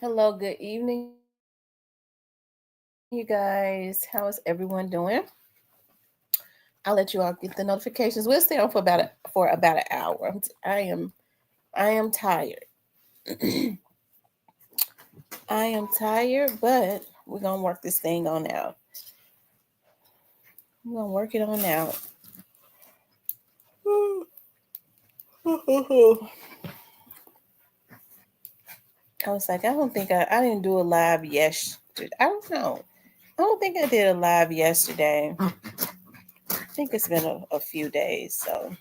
Hello, good evening, you guys. How is everyone doing? I'll let you all get the notifications. We'll stay on for about an hour. I am tired. I am tired, but we're gonna work this thing on out. We're gonna work it on out. I was like, I don't think I didn't do a live yesterday. I don't know. I don't think I did a live yesterday. I think it's been a few days. So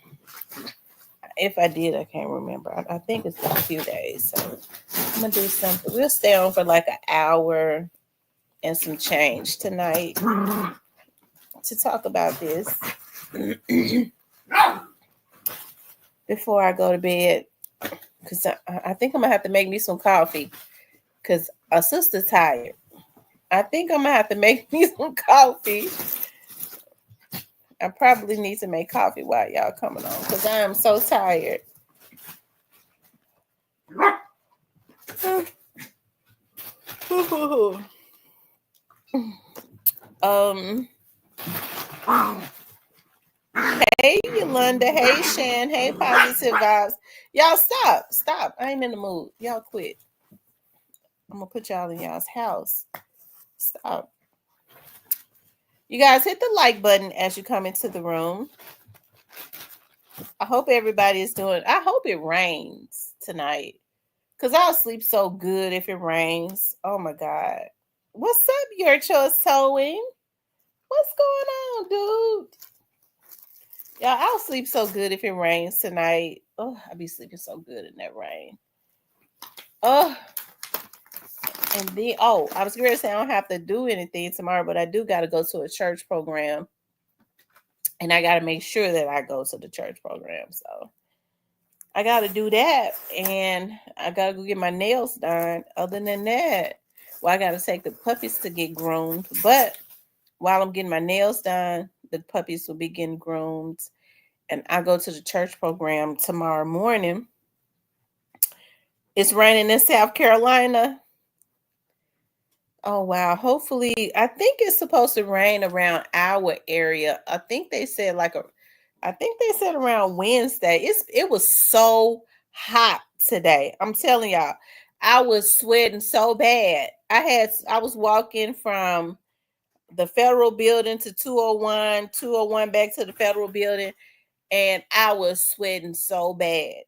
if I did, I can't remember. I think it's been a few days. So I'm gonna do something. We'll stay on for like an hour and some change tonight to talk about this before I go to bed. Cause I think I'm gonna have to make me some coffee. Cause our sister's tired. I think I'm gonna have to make me some coffee. I probably need to make coffee while y'all coming on. Cause I am so tired. um Hey Yolanda, hey Shan, hey Positive Vibes. Y'all stop. I ain't in the mood. Y'all quit. I'm gonna put y'all in y'all's house. Stop. You guys hit the like button as you come into the room. I hope everybody is doing. I hope it rains tonight. Cause I'll sleep so good if it rains. Oh my God. What's up, your choice towing? What's going on, dude? Yeah, I'll sleep so good if it rains tonight. Oh, I'll be sleeping so good in that rain. Oh, and then I was going to say I don't have to do anything tomorrow, but I do got to go to a church program, and I got to make sure that I go to the church program. So I got to do that, and I got to go get my nails done. Other than that, well, I got to take the puppies to get groomed. But while I'm getting my nails done, the puppies will be getting groomed, and I go to the church program tomorrow morning. It's raining in South Carolina. Oh wow. Hopefully, I think it's supposed to rain around our area. I think they said around Wednesday. It was so hot today. I'm telling y'all. I was sweating so bad. I was walking from the federal building to 201, 201 back to the federal building, and I was sweating so bad.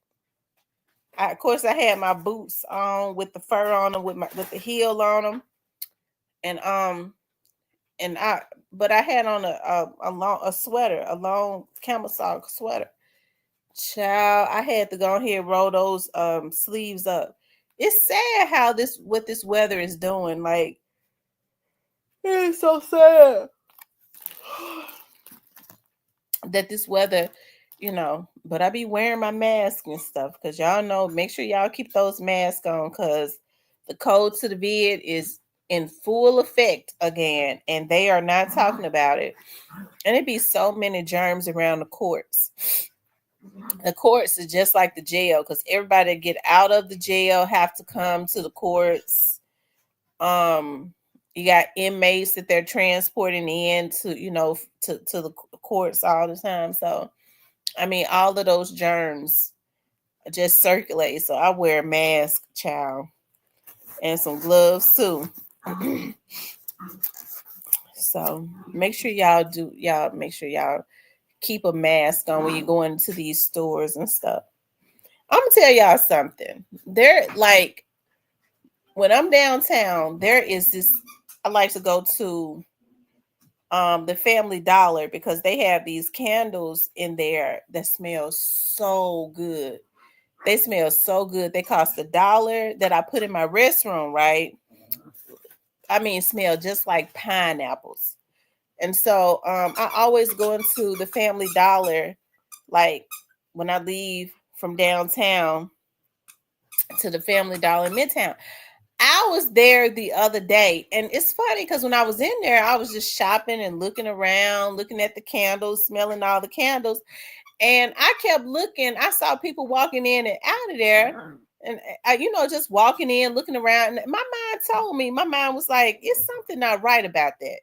Of course, I had my boots on with the fur on them, with the heel on them, and and I but I had on a sweater, a long camisole sweater. Child, I had to go ahead and roll those sleeves up. It's sad how what this weather is doing. Like, it's so sad that this weather, but I be wearing my mask and stuff because y'all know, make sure y'all keep those masks on because the code to the vid is in full effect again, and they are not talking about it. And it be so many germs around the courts. The courts is just like the jail because everybody that get out of the jail have to come to the courts. You got inmates that they're transporting in to the courts all the time. So I mean, all of those germs just circulate. So I wear a mask, child, and some gloves too. So make sure y'all keep a mask on when you go into these stores and stuff. I'm gonna tell y'all something. There, like, when I'm downtown, there is this. I like to go to the Family Dollar because they have these candles in there that smell so good. They smell so good. They cost $1 that I put in my restroom, right? I mean, smell just like pineapples. And so I always go into the Family Dollar, like when I leave from downtown to the Family Dollar in Midtown. I was there the other day, and it's funny because when I was in there, I was just shopping and looking around, looking at the candles, smelling all the candles. And I kept looking. I saw people walking in and out of there. And I, just walking in, looking around. And my mind told me, my mind was like, it's something not right about that.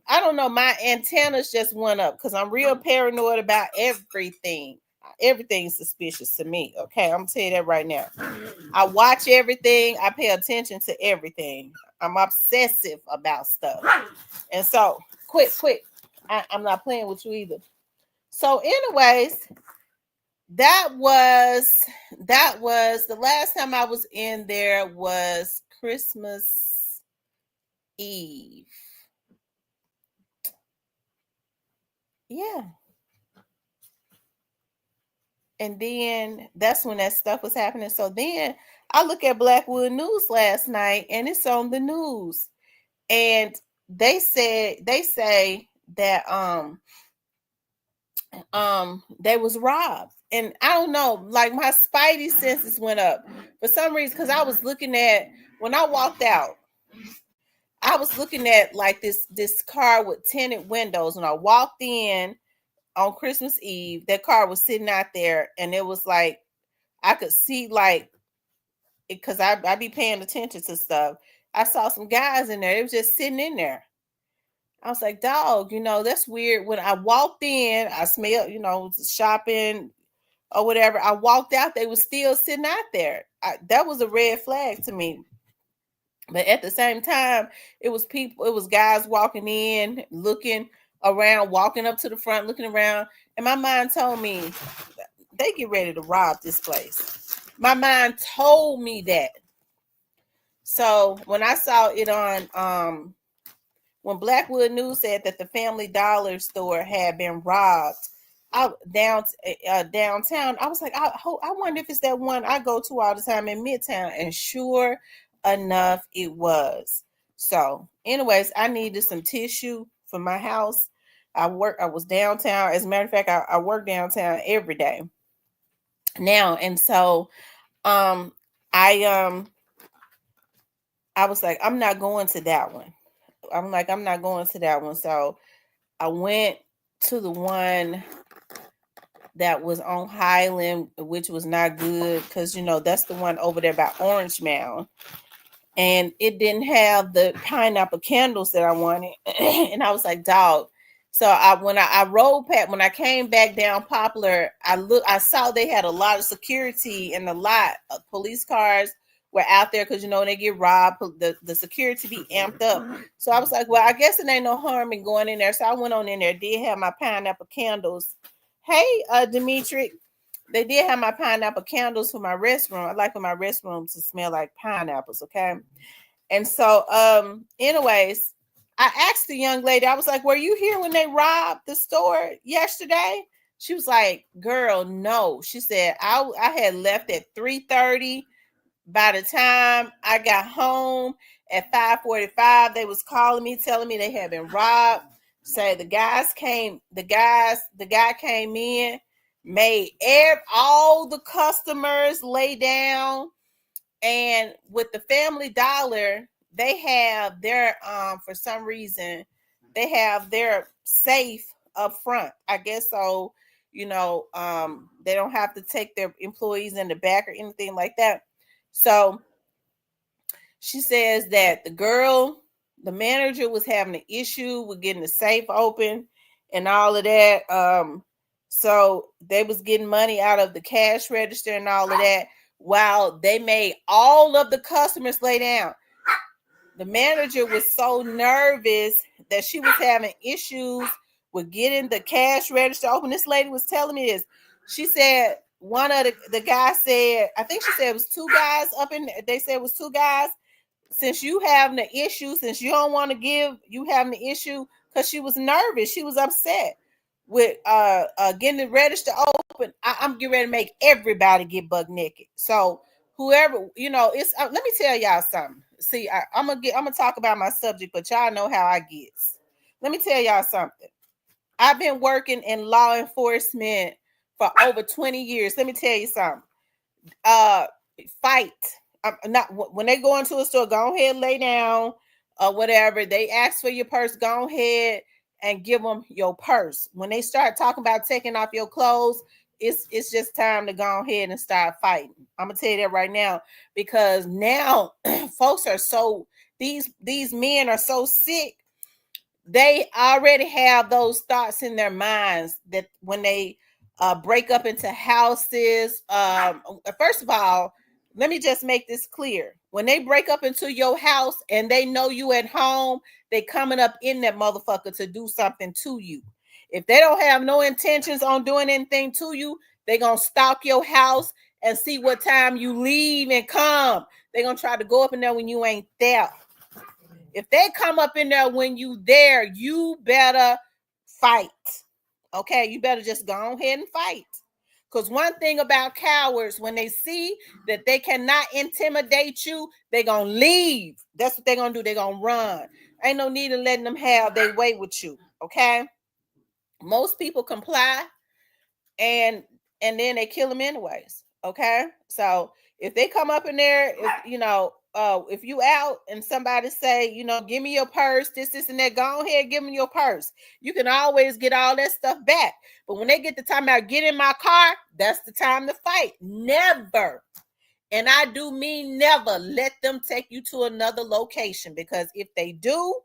I don't know. My antennas just went up because I'm real paranoid about everything. Everything's suspicious to me. Okay, I'm gonna tell you that right now. I watch everything. I pay attention to everything. I'm obsessive about stuff. And so, quick. I'm not playing with you either. So, anyways, that was the last time I was in there was Christmas Eve. Yeah. And then that's when that stuff was happening. So then I look at Blackwood News last night and it's on the news. And they say that they was robbed. And I don't know, like my spidey senses went up for some reason because I was looking at when I walked out. I was looking at like this car with tinted windows. When I walked in on Christmas Eve, that car was sitting out there, and it was like I could see like because I be paying attention to stuff. I saw some guys in there. They was just sitting in there. I was like, dog, that's weird. When I walked in, I smelled, shopping or whatever. I walked out, they was still sitting out there. That was a red flag to me. But at the same time, it was guys walking in, looking around, walking up to the front, looking around. And my mind told me they get ready to rob this place. My mind told me that. So when I saw it on when Blackwood News said that the Family Dollar store had been robbed downtown, I was like, I wonder if it's that one I go to all the time in Midtown. And sure enough, it was. So, anyways, I needed some tissue for my house. I was downtown. As a matter of fact, I work downtown every day now. And so I was like, I'm not going to that one. I'm not going to that one. So I went to the one that was on Highland, which was not good because that's the one over there by Orange Mound. And it didn't have the pineapple candles that I wanted. And I was like, dog. So when I rode past, when I came back down Poplar, I saw they had a lot of security and a lot of police cars were out there because when they get robbed, the security be amped up. So I was like, well, I guess it ain't no harm in going in there. So I went on in there, did have my pineapple candles. Hey, Dimitri, they did have my pineapple candles for my restroom. I like for my restroom to smell like pineapples, okay? And so, anyways, I asked the young lady, I was like, were you here when they robbed the store yesterday? She was like, girl, no. She said, I had left at 3:30. By the time I got home at 5:45, they was calling me, telling me they had been robbed. Say the guy came in, made all the customers lay down. And with the Family Dollar, they have their for some reason they have their safe up front. I guess so, they don't have to take their employees in the back or anything like that. So she says that the manager was having an issue with getting the safe open and all of that. So they was getting money out of the cash register and all of that while they made all of the customers lay down. The manager was so nervous that she was having issues with getting the cash register open. This lady was telling me this. She said one of the guys said, I think she said it was two guys up in there. They said it was two guys. Since you having the issue, since you don't want to give, you having the issue, because she was nervous. She was upset with getting the register open. I'm getting ready to make everybody get buck naked. So whoever, it's let me tell y'all something. See, I'm gonna talk about my subject, but y'all know how I get. Let me tell y'all something. I've been working in law enforcement for over 20 years. Let me tell you something. Fight. Not when they go into a store, go ahead, lay down or whatever. They ask for your purse, go ahead and give them your purse. When they start talking about taking off your clothes, it's just time to go ahead and start fighting. I'm gonna tell you that right now, because now folks are so, these men are so sick. They already have those thoughts in their minds that when they break up into houses, first of all, let me just make this clear. When they break up into your house and they know you at home, they coming up in that motherfucker to do something to you. If they don't have no intentions on doing anything to you, they gonna stalk your house and see what time you leave and come. They gonna try to go up in there when you ain't there. If they come up in there when you there, you better fight. Okay, you better just go ahead and fight. Because one thing about cowards, when they see that they cannot intimidate you, they're going to leave. That's what they're going to do. They're going to run. Ain't no need in letting them have their way with you. Okay? Most people comply, and then they kill them anyways. Okay? So if they come up in there, if you out and somebody say, give me your purse, this, and that, go ahead, give them your purse. You can always get all that stuff back. But when they get the time about get in my car, that's the time to fight. Never, and I do mean never, let them take you to another location, because if they do,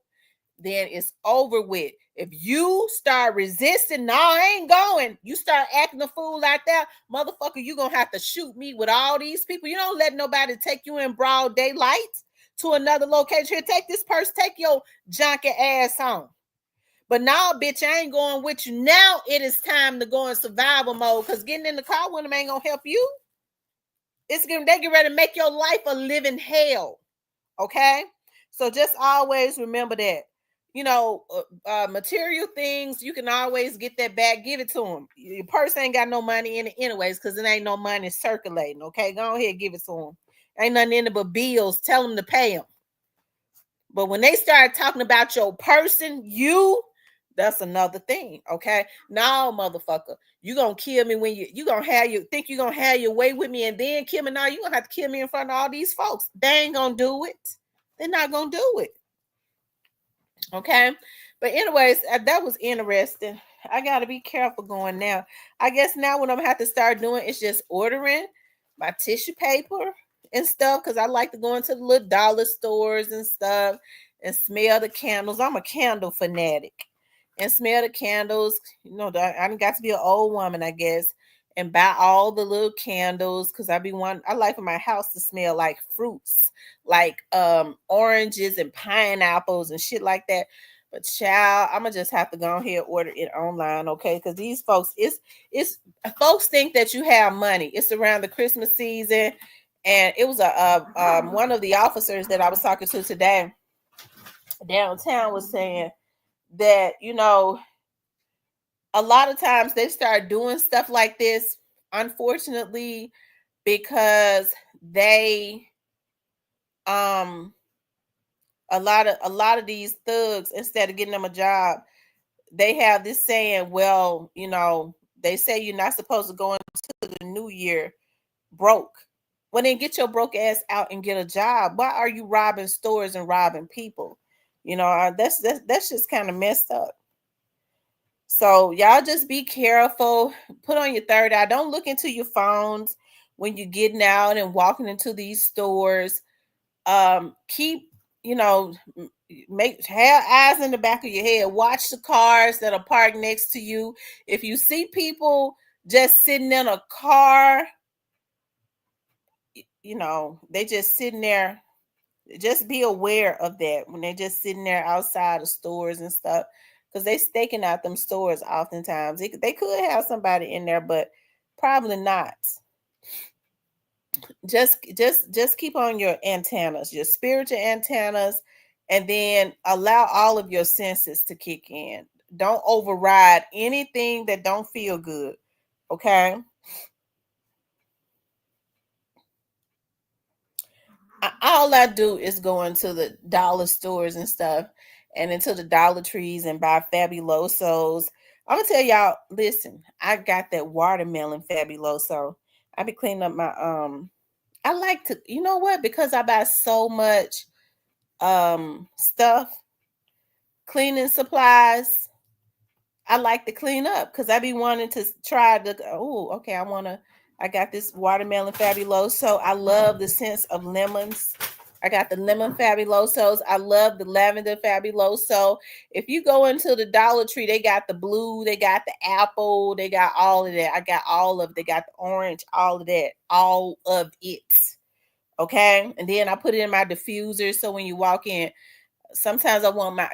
then it's over with. If you start resisting, no, I ain't going. You start acting a fool like that, motherfucker, you gonna have to shoot me with all these people. You don't let nobody take you in broad daylight to another location. Here, take this purse, take your junky ass home. But now, bitch, I ain't going with you. Now it is time to go in survival mode, because getting in the car with them ain't gonna help you. They get ready to make your life a living hell. Okay? So just always remember that. Material things, you can always get that back, give it to them. Your purse ain't got no money in it anyways, because it ain't no money circulating. Okay, go ahead, give it to them. Ain't nothing in it but bills. Tell them to pay them. But when they start talking about your person, that's another thing. Okay, no, motherfucker, you gonna kill me when you gonna have think you gonna have your way with me and then kill me. Now you gonna have to kill me in front of all these folks. They ain't gonna do it. They're not gonna do it. Okay, but anyways, that was interesting. I gotta be careful going now. I guess now what I'm gonna have to start doing is just ordering my tissue paper and stuff, because I like to go into the little dollar stores and stuff and smell the candles. I'm a candle fanatic, and smell the candles. I got to be an old woman, I guess, and buy all the little candles, because I like for my house to smell like fruits, like oranges and pineapples and shit like that. But child, I'm gonna just have to go ahead and order it online, okay? Because these folks, it's folks think that you have money. It's around the Christmas season, and it was one of the officers that I was talking to today downtown was saying that a lot of times they start doing stuff like this, unfortunately, because they a lot of these thugs, instead of getting them a job, they have this saying, well, they say you're not supposed to go into the new year broke. Well, then get your broke ass out and get a job. Why are you robbing stores and robbing people? That's just kind of messed up. So y'all just be careful. Put on your third eye. Don't look into your phones when you're getting out and walking into these stores. Keep, have eyes in the back of your head. Watch the cars that are parked next to you. If you see people just sitting in a car, they just sitting there. Just be aware of that when they're just sitting there outside of stores and stuff, because they staking out them stores oftentimes. They could have somebody in there, but probably not. Just keep on your antennas, your spiritual antennas, and then allow all of your senses to kick in. Don't override anything that don't feel good. Okay? All I do is go into the dollar stores and stuff, and into the Dollar Trees, and buy Fabulosos. I'm gonna tell y'all, listen, I got that watermelon Fabuloso. I be cleaning up my I like to, you know what? Because I buy so much stuff, cleaning supplies. I like to clean up because I be wanting to try the. Oh, okay. I got this watermelon fabuloso. I love the sense of lemons. I got the lemon fabulosos. I love the lavender fabuloso. If you go into the Dollar Tree, they got the blue, they got the apple, they got all of that. I got all of. They got the orange, all of that, all of it. Okay, and then I put it in my diffuser so when you walk in, sometimes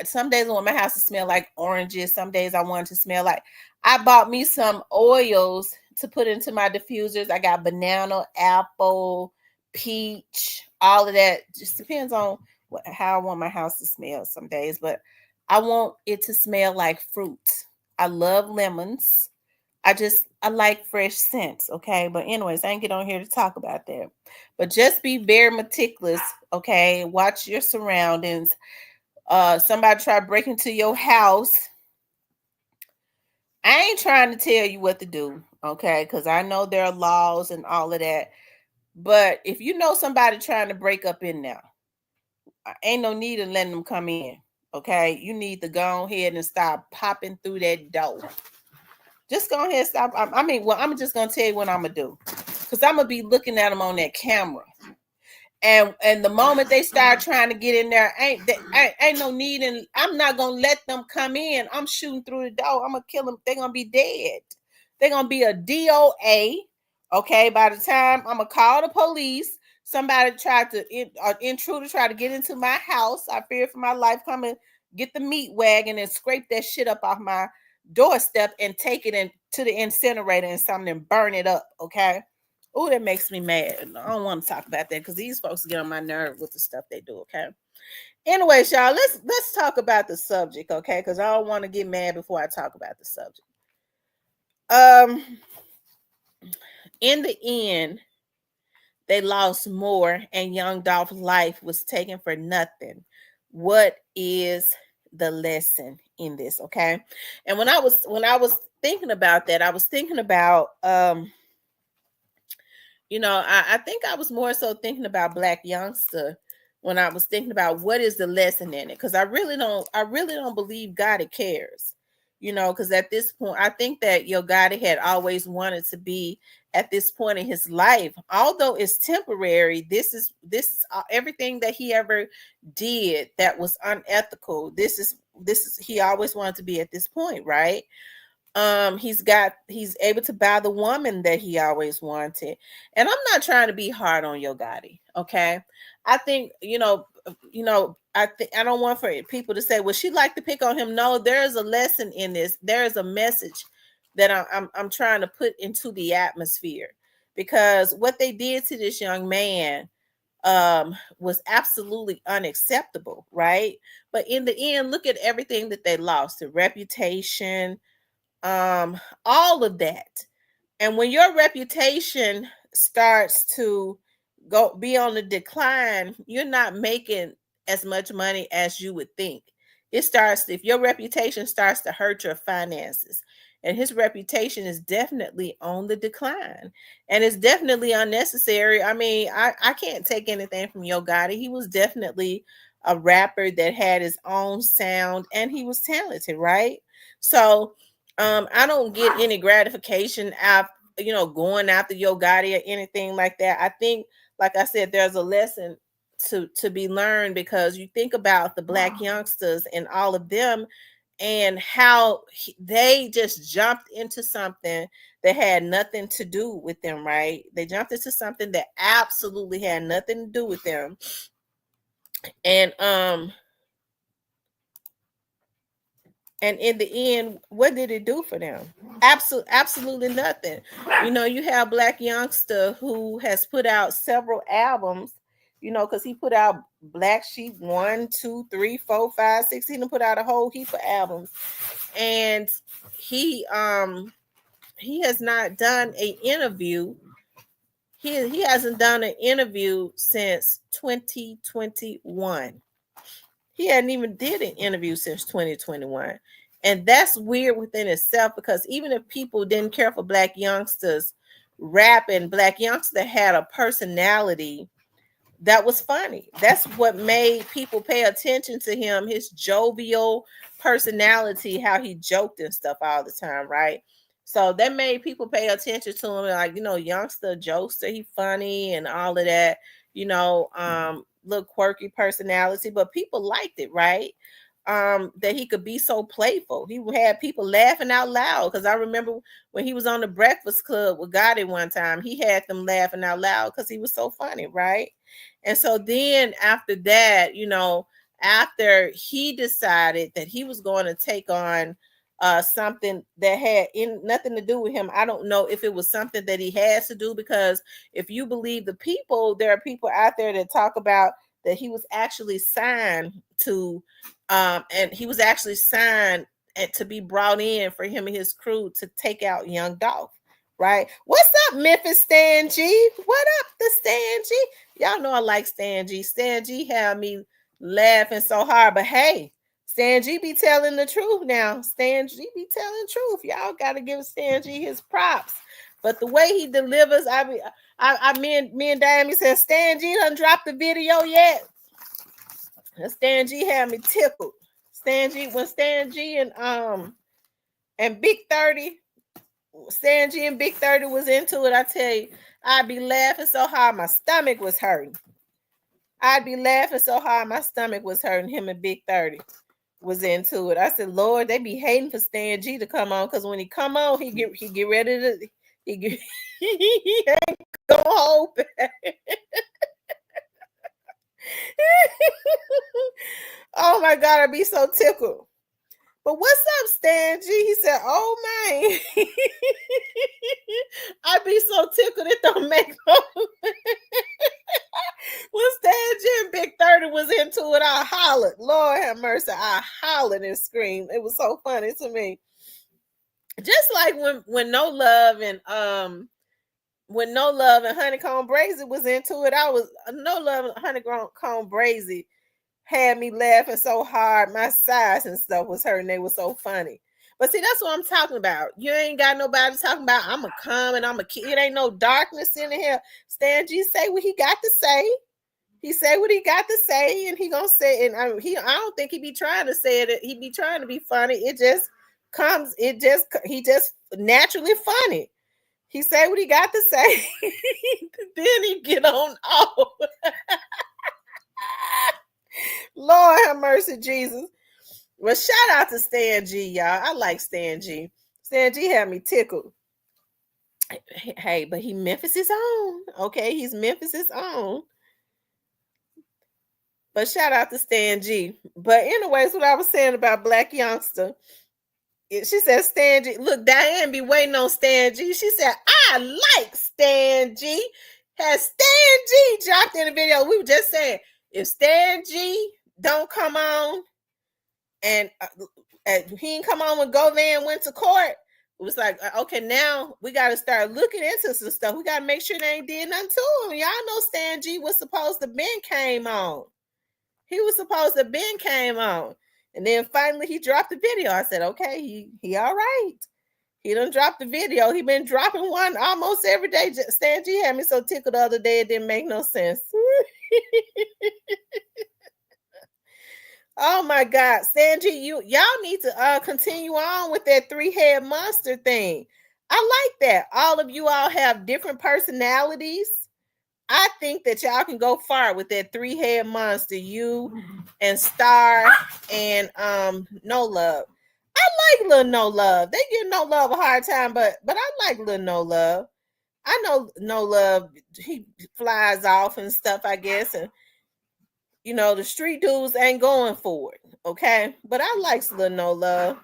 some days I want my house to smell like oranges. Some days I want it to smell like. I bought me some oils to put into my diffusers. I got banana, apple, peach, all of that. Just depends on how I want my house to smell some days, but I want it to smell like fruit. I love lemons. I like fresh scents, okay? But anyways, I ain't get on here to talk about that. But just be very meticulous, okay? Watch your surroundings. Somebody try to break into your house. I ain't trying to tell you what to do, okay? Because I know there are laws and all of that. But if you know somebody trying to break up in there, ain't no need in letting them come in, okay? You need to go ahead and stop popping through that door. Just go ahead and stop. I'm just gonna tell you what I'm gonna do, because I'm gonna be looking at them on that camera. And the moment they start trying to get in there, ain't no need, and I'm not gonna let them come in. I'm shooting through the door. I'm gonna kill them. They're gonna be dead. They're gonna be a DOA. Okay, by the time I'm gonna call the police, somebody tried to intruder try to get into my house. I fear for my life. Come and get the meat wagon and scrape that shit up off my doorstep and take it into the incinerator and something and burn it up. Okay. Oh, that makes me mad. I don't want to talk about that because these folks get on my nerve with the stuff they do. Okay. Anyways, y'all, let's talk about the subject, okay? Because I don't want to get mad before I talk about the subject. In the end, they lost more, and young Dolph's life was taken for nothing. What is the lesson in this? Okay. And when I was thinking about that, I was thinking about I think I was more so thinking about Black Youngsta when I was thinking about what is the lesson in it, because I really don't believe Gotti cares, because at this point I think that Gotti had always wanted to be at this point in his life, although it's temporary. This is everything that he ever did that was unethical. This is he always wanted to be at this point, right? He's able to buy the woman that he always wanted. And I'm not trying to be hard on Yo Gotti, okay? I think, I don't want for people to say, well, she liked to pick on him. No, there is a lesson in this. There is a message that I'm trying to put into the atmosphere, because what they did to this young man was absolutely unacceptable, right? But in the end, look at everything that they lost: the reputation, all of that. And when your reputation starts to be on the decline, you're not making as much money as you would think. If your reputation starts to hurt your finances, and his reputation is definitely on the decline, and it's definitely unnecessary. I mean, I can't take anything from Yo Gotti. He was definitely a rapper that had his own sound, and he was talented, right? So I don't get any gratification out, going after Yo Gotti or anything like that. I think, like I said, there's a lesson to be learned, because you think about the Black youngsters and all of them, and how they just jumped into something that had nothing to do with them, right? They jumped into something that absolutely had nothing to do with them. And in the end, what did it do for them? Absolutely nothing. You have Black Youngsta, who has put out several albums, because he put out Black Sheep 1, 2, 3, 4, 5, 6. He done put out a whole heap of albums. And he has not done an interview. He hasn't done an interview since 2021. He hadn't even did an interview since 2021. And that's weird within itself, because even if people didn't care for Black youngsters rapping, Black Youngsta had a personality that was funny. That's what made people pay attention to him, his jovial personality, how he joked and stuff all the time, right? So that made people pay attention to him, like, youngster, jokester, he funny and all of that, little quirky personality, but people liked it, right? That he could be so playful. He had people laughing out loud. Because I remember when he was on the Breakfast Club with Gotti one time, he had them laughing out loud because he was so funny, right? And so then after that, after he decided that he was going to take on something that had nothing to do with him. I don't know if it was something that he has to do, because if you believe the people, there are people out there that talk about that he was actually signed to and he was actually signed to be brought in for him and his crew to take out young Dolph, right? What's up, Memphis Stan G? What up, the Stan G? Y'all know I like Stan G. Stan G had me laughing so hard, but hey, Stan G be telling the truth now. Stan G be telling the truth. Y'all got to give Stan G his props. But the way he delivers, me and Diane said, Stan G done dropped the video yet. Stan G had me tickled. Stan G and Big 30, Stan G and Big 30 was into it. I tell you, I'd be laughing so hard my stomach was hurting. Him and Big 30 was into it. I said, Lord, they be hating for Stan G to come on, because when he come on, he get ready to he ain't gonna hold back. Oh my God, I'd be so tickled. But what's up, Stan G? He said, oh man. I'd be so tickled it don't make no when Stan G and Big 30 was into it, I hollered. Lord have mercy. I hollered and screamed. It was so funny to me. Just like when No Love and Honeycomb Brazy was into it, I was No Love and Honeycomb Brazy had me laughing so hard my sides and stuff was hurting. They were so funny. But see, that's what I'm talking about. You ain't got nobody talking about I'm a come and I'm a kid. It ain't no darkness in here. Stan G say what he got to say. He say what he got to say, and he gonna say it. And I don't think he be trying to say it. He be trying to be funny. It just comes. He just naturally funny. He say what he got to say. Then he get on off. Lord have mercy, Jesus. Well, shout out to Stan G, y'all. I like Stan G. Stan G had me tickled. Hey, but he Memphis' own. Okay, he's Memphis' own. But shout out to Stan G. But anyways, what I was saying about Black Youngsta, she said Stan G. Look, Diane be waiting on Stan G. She said, I like Stan G. Has Stan G dropped in the video? We were just saying, if Stan G don't come on and he didn't come on when Govan went to court, it was like, okay, now we got to start looking into some stuff. We got to make sure they ain't did nothing to him. Y'all know Stan G was supposed to been came on. He was supposed to been came on. And then finally he dropped the video. I said, okay, he all right. He done dropped the video. He been dropping one almost every day. Stan G had me so tickled the other day, it didn't make no sense. Oh my God, Stan G, y'all need to continue on with that 3-head monster thing. I like that. All of you all have different personalities. I think that y'all can go far with that 3-head monster, you and Star and No Love. I like Lil No Love. They give No Love a hard time, but I like Lil No Love. I know No Love, he flies off and stuff, I guess, and the street dudes ain't going for it, okay? But I like Lil No Love.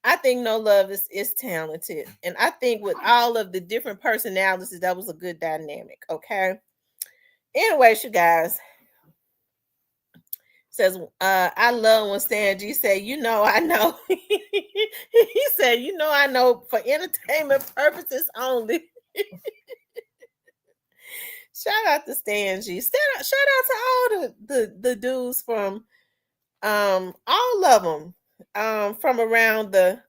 I think No Love is talented. And I think with all of the different personalities, that was a good dynamic, okay? Anyways, you guys. Says, I love when Stan G said, I know. He said, I know for entertainment purposes only. Shout out to Stan G. Shout out to all the dudes from all of them from around the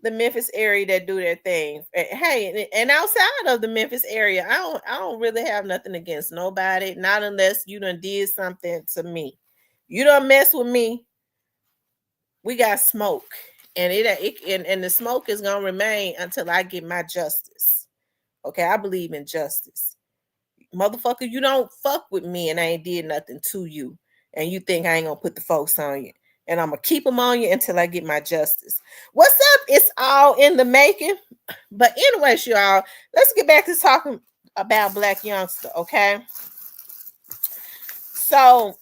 the Memphis area that do their thing. Hey, and outside of the Memphis area, I don't really have nothing against nobody, not unless you done did something to me. You don't mess with me, we got smoke. And and the smoke is gonna remain until I get my justice. Okay, I believe in justice. Motherfucker, you don't fuck with me and I ain't did nothing to you. And you think I ain't gonna put the folks on you. And I'm gonna keep them on you until I get my justice. What's up? It's all in the making. But anyways, y'all, let's get back to talking about Black Youngsta, okay? So,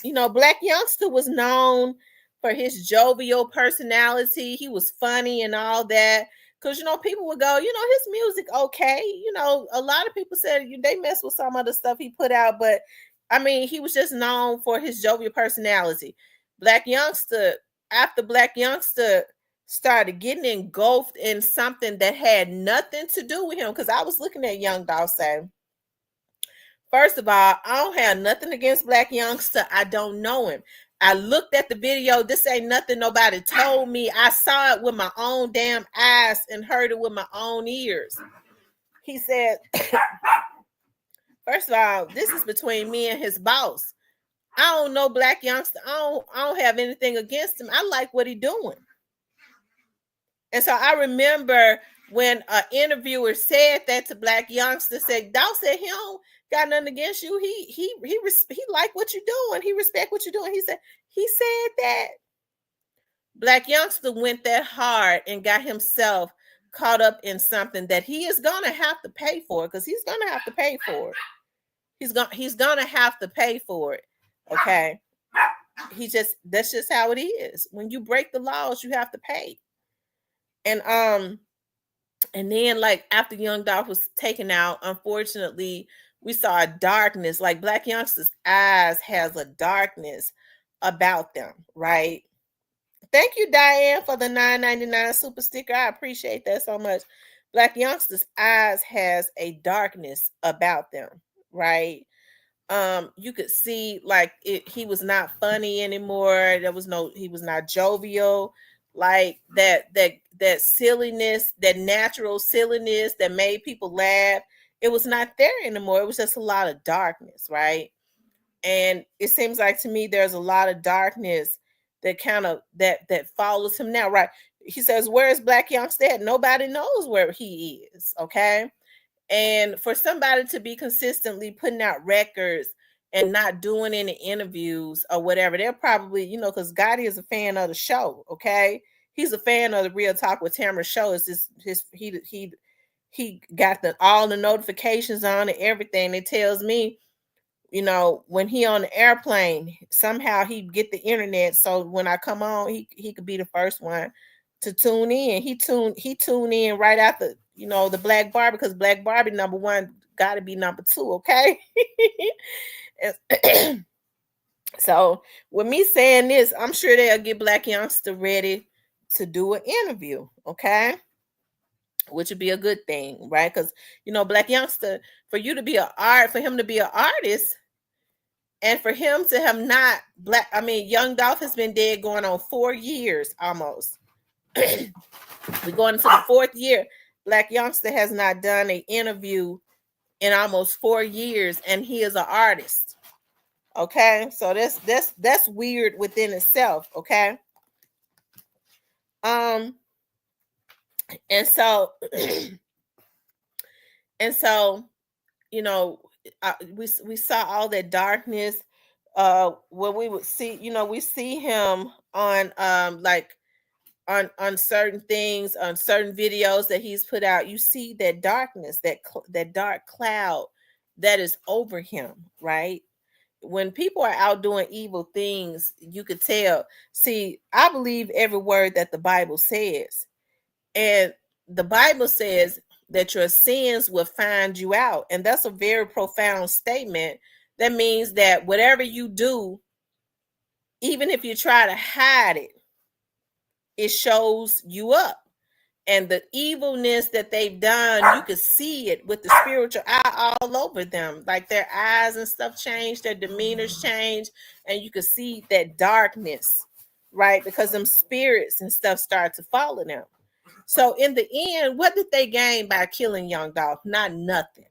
Black Youngsta was known for his jovial personality. He was funny and all that. Because, people would go, his music, okay. A lot of people said they mess with some of the stuff he put out. But, he was just known for his jovial personality. Black Youngsta, after Black Youngsta started getting engulfed in something that had nothing to do with him. Because I was looking at Young Dolph say, first of all, I don't have nothing against Black Youngsta. I don't know him. I looked at the video. This ain't nothing nobody told me. I saw it with my own damn eyes and heard it with my own ears. He said, first of all, this is between me and his boss. I don't know Black Youngsta. I don't have anything against him. I like what he doing. And so I remember when an interviewer said that to Black Youngsta, said, Dolph said he don't got nothing against you. He like what you're doing. He respect what you're doing. He said that. Black Youngsta went that hard and got himself caught up in something that he is gonna have to pay for, because he's gonna have to pay for it. He's gonna have to pay for it. Okay. That's just how it is. When you break the laws, you have to pay. And then, like, after Young Dolph was taken out, unfortunately, we saw a darkness. Like, Black Youngsta's eyes has a darkness about them, right? Thank you, Diane, for the $9.99 super sticker. I appreciate that so much. Black Youngsta's eyes has a darkness about them, right? You could see, like, he was not funny anymore. He was not jovial. Like that silliness, that natural silliness that made people laugh, it was not there anymore. It was just a lot of darkness, right? And it seems like to me there's a lot of darkness that kind of that follows him now, right? He says, where is Black Youngsta at? Nobody knows where he is, okay? And for somebody to be consistently putting out records and not doing any interviews or whatever, they're probably, because Gotti is a fan of the show, okay? He's a fan of the Real Talk with Tamara show. It's just he got all the notifications on and everything. It tells me, when he on the airplane, somehow he get the internet, so when I come on, he could be the first one to tune in. He tuned in right after, the Black Barbie, because Black Barbie number one got to be number two, okay? So with me saying this, I'm sure they'll get Black Youngsta ready to do an interview, okay? Which would be a good thing, right? Because Black Youngsta, for him to be an artist, and for him to have not Young Dolph has been dead going on 4 years almost. We're going into the 4th year. Black Youngsta has not done an interview in almost 4 years, and he is an artist. Okay, so that's weird within itself. Okay, and so we saw all that darkness. Where we would see, we see him on on certain things, on certain videos that he's put out. You see that darkness, that dark cloud that is over him, right? When people are out doing evil things, you could tell. See, I believe every word that the Bible says. And the Bible says that your sins will find you out. And that's a very profound statement. That means that whatever you do, even if you try to hide it, it shows you up. And the evilness that they've done, you could see it with the spiritual eye all over them. Like their eyes and stuff change, their demeanors change, and you could see that darkness, right? Because them spirits and stuff start to follow them. So in the end, what did they gain by killing Young Dolph? Not nothing,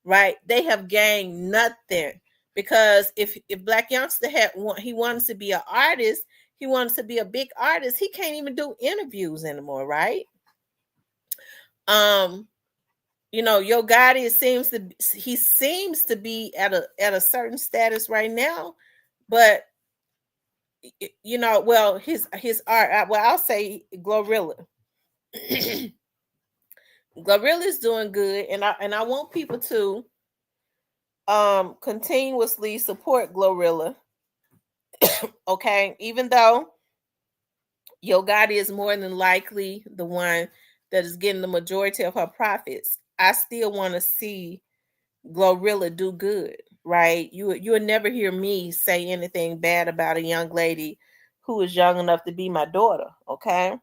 right? They have gained nothing, because if Black Youngsta he wanted to be an artist, he wanted to be a big artist. He can't even do interviews anymore, right? Yo Gotti seems to be at a certain status right now, but his art. Well, I'll say Glorilla. Glorilla is doing good, and I want people to continuously support Glorilla. Okay, even though Yo Gotti is more than likely the one that is getting the majority of her profits, I still want to see Glorilla do good, right? You'll never hear me say anything bad about a young lady who is young enough to be my daughter, okay?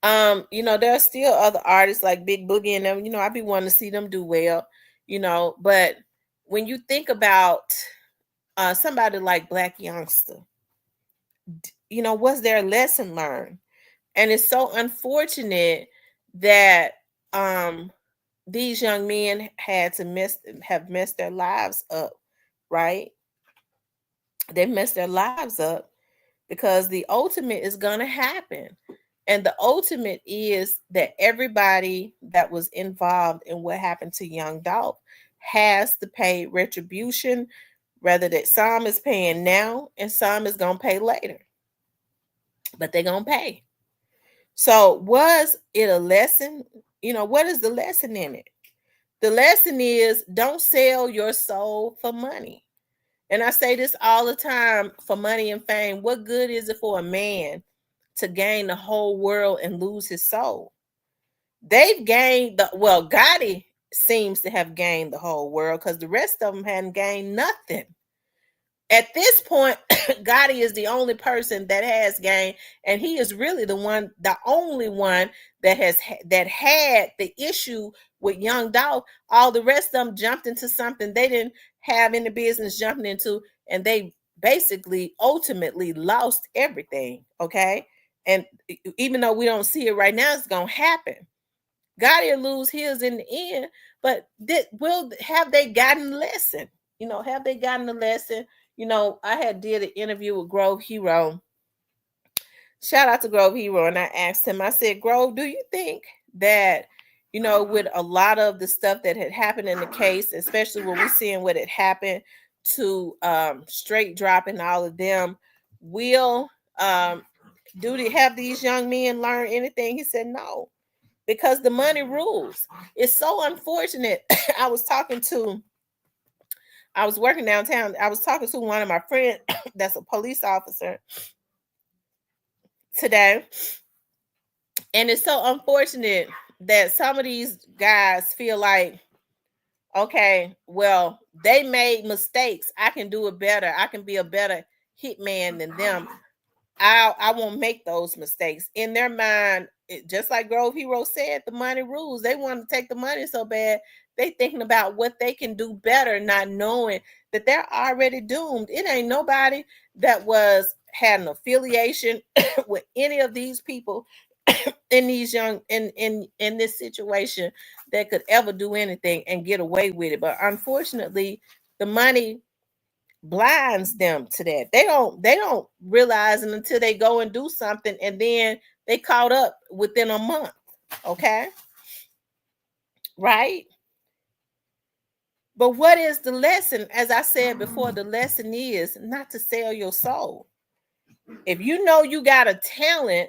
There are still other artists like Big Boogie and them, I be wanting to see them do well, but when you think about somebody like Black Youngsta, was their lesson learned? And it's so unfortunate that these young men had to have messed their lives up, right? They messed their lives up because the ultimate is going to happen. And the ultimate is that everybody that was involved in what happened to Young Dolph has to pay retribution, whether that some is paying now and some is going to pay later. But they're going to pay. So was it a lesson? What is the lesson in it? The lesson is don't sell your soul for money. And I say this all the time, for money and fame. What good is it for a man to gain the whole world and lose his soul? They've gained Gotti seems to have gained the whole world because the rest of them hadn't gained nothing. At this point, Gotti is the only person that has gained, and he is really the only one that had the issue with Young Dolph. All the rest of them jumped into something they didn't have any business jumping into, and they basically ultimately lost everything. Okay, and even though we don't see it right now, it's gonna happen. Gotti will lose his in the end, but have they gotten the lesson? Have they gotten the lesson? I had did an interview with Grove Hero. Shout out to Grove Hero. And I asked him, I said, Grove, do you think that, with a lot of the stuff that had happened in the case, especially when we're seeing what had happened to Straight Drop and all of them, do they have these young men learn anything? He said, no, because the money rules. It's so unfortunate. I was working downtown. I was talking to one of my friends that's a police officer today. And it's so unfortunate that some of these guys feel like, okay, well, they made mistakes. I can do it better. I can be a better hitman than them. I won't make those mistakes. In their mind, just like Grove Hero said, the money rules. They want to take the money so bad. They thinking about what they can do better, not knowing that they're already doomed. It ain't nobody that had an affiliation with any of these people in these in this situation that could ever do anything and get away with it. But unfortunately, the money blinds them to that. They don't realize it until they go and do something, and then they caught up within a month. Okay, right? But what is the lesson? As I said before, the lesson is not to sell your soul. If you know you got a talent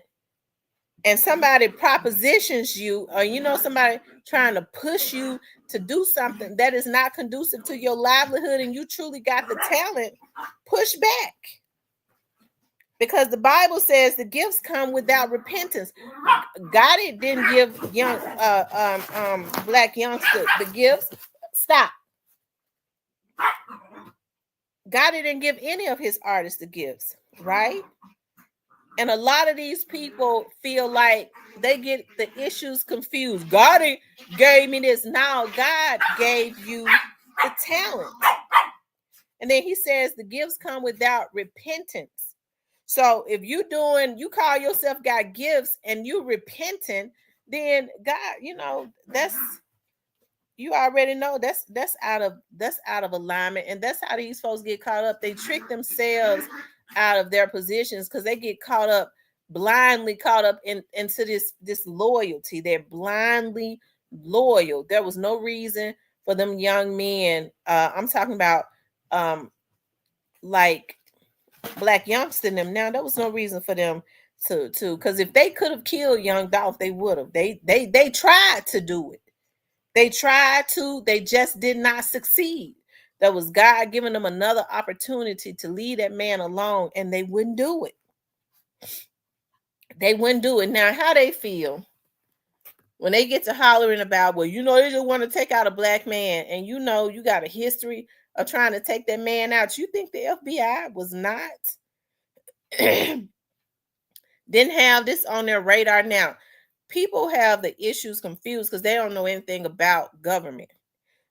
and somebody propositions you, or somebody trying to push you to do something that is not conducive to your livelihood, and you truly got the talent, push back. Because the Bible says the gifts come without repentance. Gotti didn't give Black Youngsta the gifts. Stop. Gotti didn't give any of his artists the gifts, right? And a lot of these people feel like they get the issues confused. Gotti gave me this. Now God gave you the talent. And then he says the gifts come without repentance. So if you call yourself got gifts and you repenting, then God, that's, you already know that's out of alignment, and that's how these folks get caught up. They trick themselves out of their positions because they get blindly caught up into this loyalty. They're blindly loyal. There was no reason for them young men. I'm talking about like Black Youngsta and them. Now there was no reason for them to because if they could have killed young Dolph, they would have. They tried to do it. They tried to, they just did not succeed. That was God giving them another opportunity to leave that man alone, and they wouldn't do it. They wouldn't do it. Now, how they feel when they get to hollering about, well, they just want to take out a Black man, and you got a history of trying to take that man out. You think the FBI was not, didn't have this on their radar? Now, people have the issues confused because they don't know anything about government.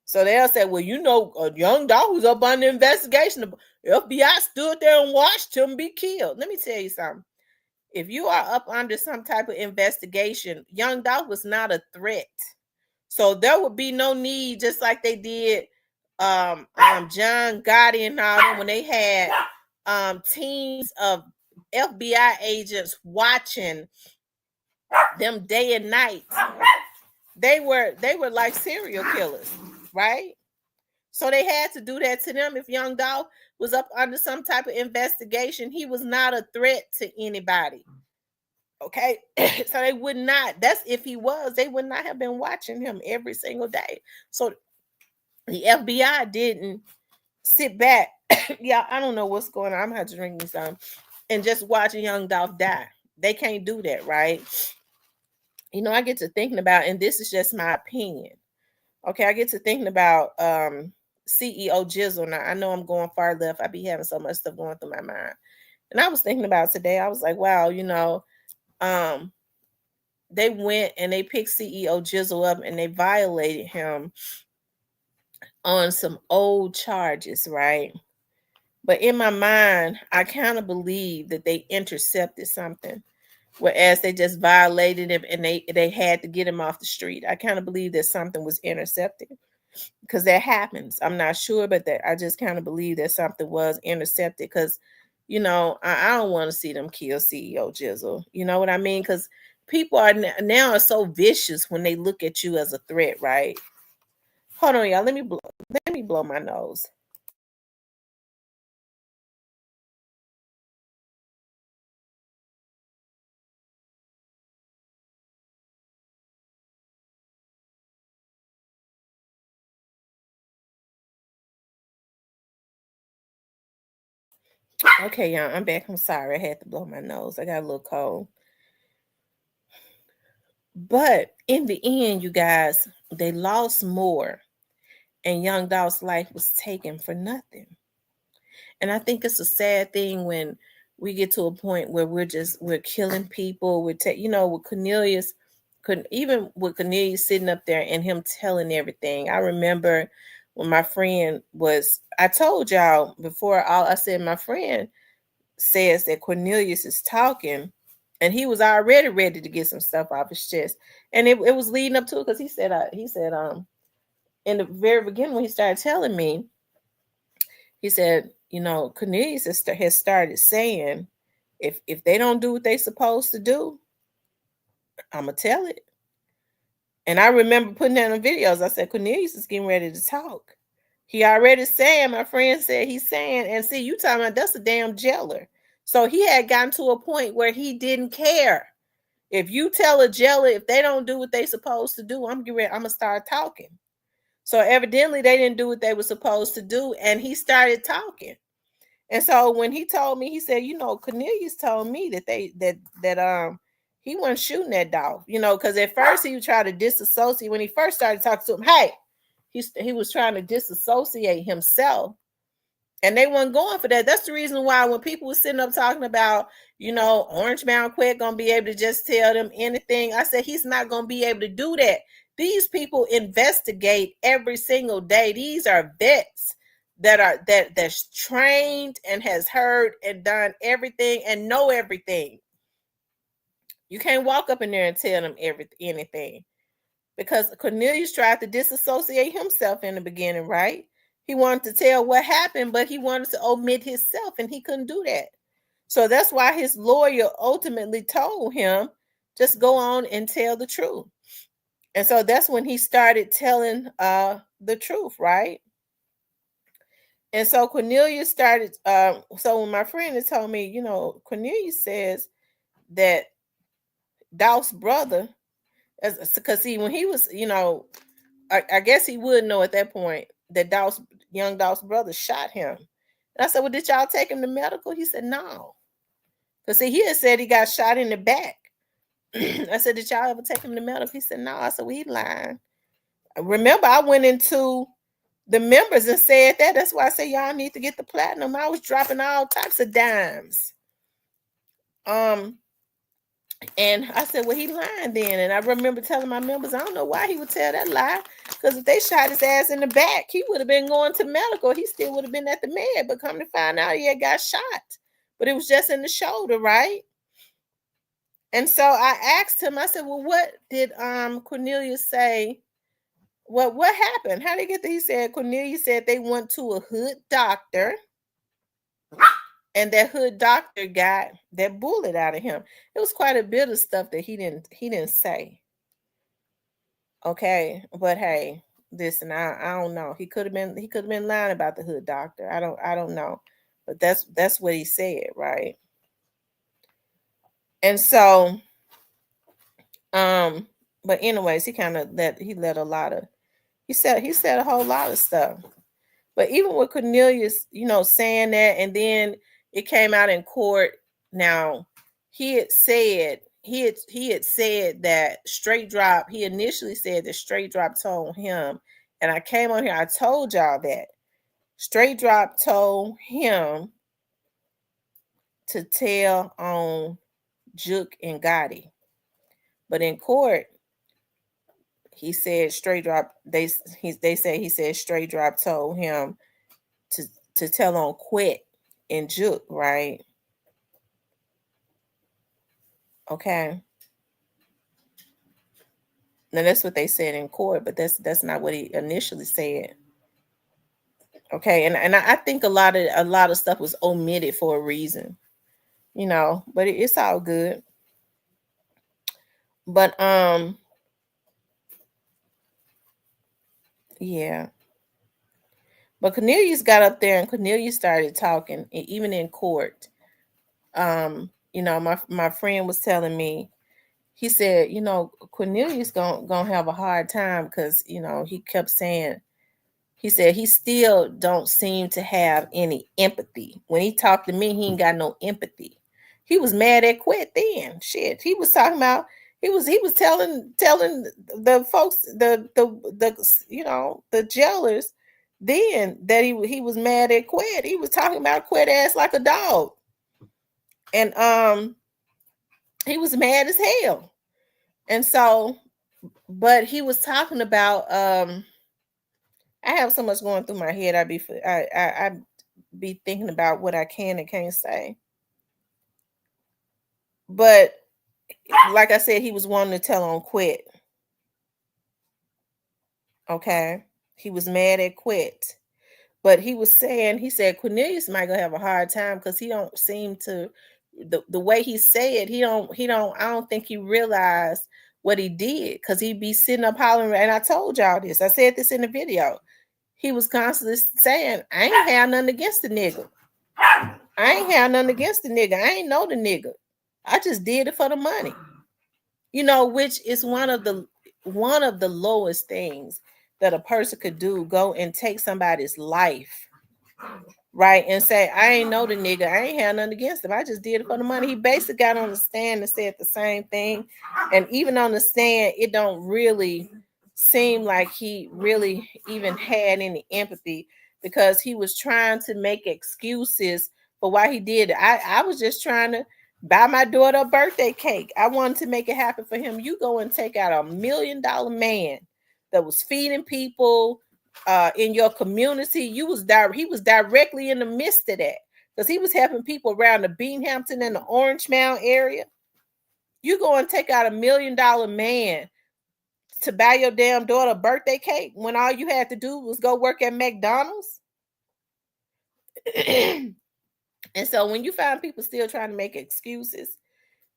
So they'll say, well, a young Dolph was up on the investigation. The FBI stood there and watched him be killed. Let me tell you something. If you are up under some type of investigation, young Dolph was not a threat. So there would be no need, just like they did John Gotti and all them, when they had teams of FBI agents watching them day and night. They were like serial killers, right? So they had to do that to them. If young Dolph was up under some type of investigation, he was not a threat to anybody. Okay. So they would not, that's if he was, they would not have been watching him every single day. So the FBI didn't sit back. Yeah, I don't know what's going on. I'm gonna have to drink me some and just watch a young Dolph die. They can't do that, right? I get to thinking about, and this is just my opinion. Okay, I get to thinking about CEO Jizzle. Now, I know I'm going far left. I be having so much stuff going through my mind. And I was thinking about today, I was like, wow, they went and they picked CEO Jizzle up and they violated him on some old charges, right? But in my mind, I kind of believe that they intercepted something, whereas they just violated him and they had to get him off the street. I kind of believe that something was intercepted, because that happens. I'm not sure, but that I just kind of believe that something was intercepted, because I don't want to see them kill CEO Jizzle. You know what I mean? Because people are now so vicious when they look at you as a threat, right? Hold on, y'all. Let me blow my nose. Okay, y'all, I'm back. I'm sorry. I had to blow my nose. I got a little cold. But in the end, you guys, they lost more, and young Dolph's life was taken for nothing. And I think it's a sad thing when we get to a point where we're killing people. With Cornelius, even with Cornelius sitting up there and him telling everything. I remember when my friend I told y'all before, I said my friend says that Cornelius is talking, and he was already ready to get some stuff off his chest, and it was leading up to it, because he said in the very beginning when he started telling me, he said, Cornelius has started saying, if they don't do what they supposed to do, I'm gonna tell it. And I remember putting that in videos. I said, Cornelius is getting ready to talk. He already saying, my friend said he's saying, and see, you talking about that's a damn jailer. So he had gotten to a point where he didn't care. If you tell a jailer, if they don't do what they supposed to do, I'm gonna start talking. So evidently they didn't do what they were supposed to do, and he started talking. And so when he told me, he said, Cornelius told me that he wasn't shooting at Dolph, because at first he would try to disassociate. When he first started talking to him, hey, he was trying to disassociate himself, and they weren't going for that. That's the reason why when people were sitting up talking about, Orange Mound Quet gonna be able to just tell them anything, I said he's not gonna be able to do that. These people investigate every single day. These are vets. that's trained and has heard and done everything and know everything. You can't walk up in there and tell them anything, because Cornelius tried to disassociate himself in the beginning, right? He wanted to tell what happened, but he wanted to omit himself, and he couldn't do that. So that's why his lawyer ultimately told him, just go on and tell the truth. And so that's when he started telling the truth, right? And so Cornelius started, so when my friend had told me, Cornelius says that Dolph's brother, because see, when he was, I guess he would know at that point that young Dolph's brother shot him. And I said, well, did y'all take him to medical? He said, no. Because see, he had said he got shot in the back. I said, did y'all ever take him to medical? He said, no. I said, well, he lying. Remember, I went into the members and said that. That's why I said, y'all need to get the platinum. I was dropping all types of dimes. And I said, well, he lying then. And I remember telling my members, I don't know why he would tell that lie. Because if they shot his ass in the back, he would have been going to medical. He still would have been at the med. But come to find out, he had got shot. But it was just in the shoulder, right? And so I asked him, I said, well, what did Cornelius say? What happened? How did he get there? He said, Cornelius said they went to a hood doctor. And that hood doctor got that bullet out of him. It was quite a bit of stuff that he didn't say. Okay, but hey, listen, I don't know. He could have been lying about the hood doctor. I don't know, but that's what he said, right? And so, but anyways, he let a lot of, he said a whole lot of stuff. But even with Cornelius, saying that, and then it came out in court. Now, he had said that Straight Drop, he initially said that Straight Drop told him, and I came on here, I told y'all that Straight Drop told him to tell on Jook and Gotti. But in court, he said Straight Drop, they said Straight Drop told him to tell on Quit and Jook, right? Okay. Now that's what they said in court, but that's not what he initially said. Okay, and I think a lot of stuff was omitted for a reason, but it's all good. But yeah. But Cornelius got up there and Cornelius started talking, even in court. My friend was telling me, he said, Cornelius gonna have a hard time because, he kept saying, he said he still don't seem to have any empathy. When he talked to me, he ain't got no empathy. He was mad at Quit then. Shit. He was talking about, he was telling the folks, the jailers then that he was mad at Quit. He was talking about Quit ass like a dog. And he was mad as hell. And so, but he was talking about I have so much going through my head. I be thinking about what I can and can't say. But like I said, he was wanting to tell on Quit. Okay. He was mad at Quit. But he said Cornelius might gonna have a hard time because he don't seem to, the way he said, I don't think he realized what he did, because he'd be sitting up hollering. And I told y'all this. I said this in the video. He was constantly saying, I ain't have nothing against the nigga. I ain't know the nigga. I just did it for the money. Which is one of the lowest things that a person could do, go and take somebody's life, right? And say, I ain't know the nigga. I ain't had nothing against him. I just did it for the money. He basically got on the stand and said the same thing. And even on the stand, it don't really seem like he really even had any empathy, because he was trying to make excuses for why he did it. I was just trying to buy my daughter a birthday cake. I wanted to make it happen for him. You go and take out $1 million man that was feeding people, in your community, he was directly in the midst of that, because he was helping people around the Binghamton and the Orange Mound area. You go and take out $1 million man to buy your damn daughter a birthday cake when all you had to do was go work at McDonald's. And so when you find people still trying to make excuses,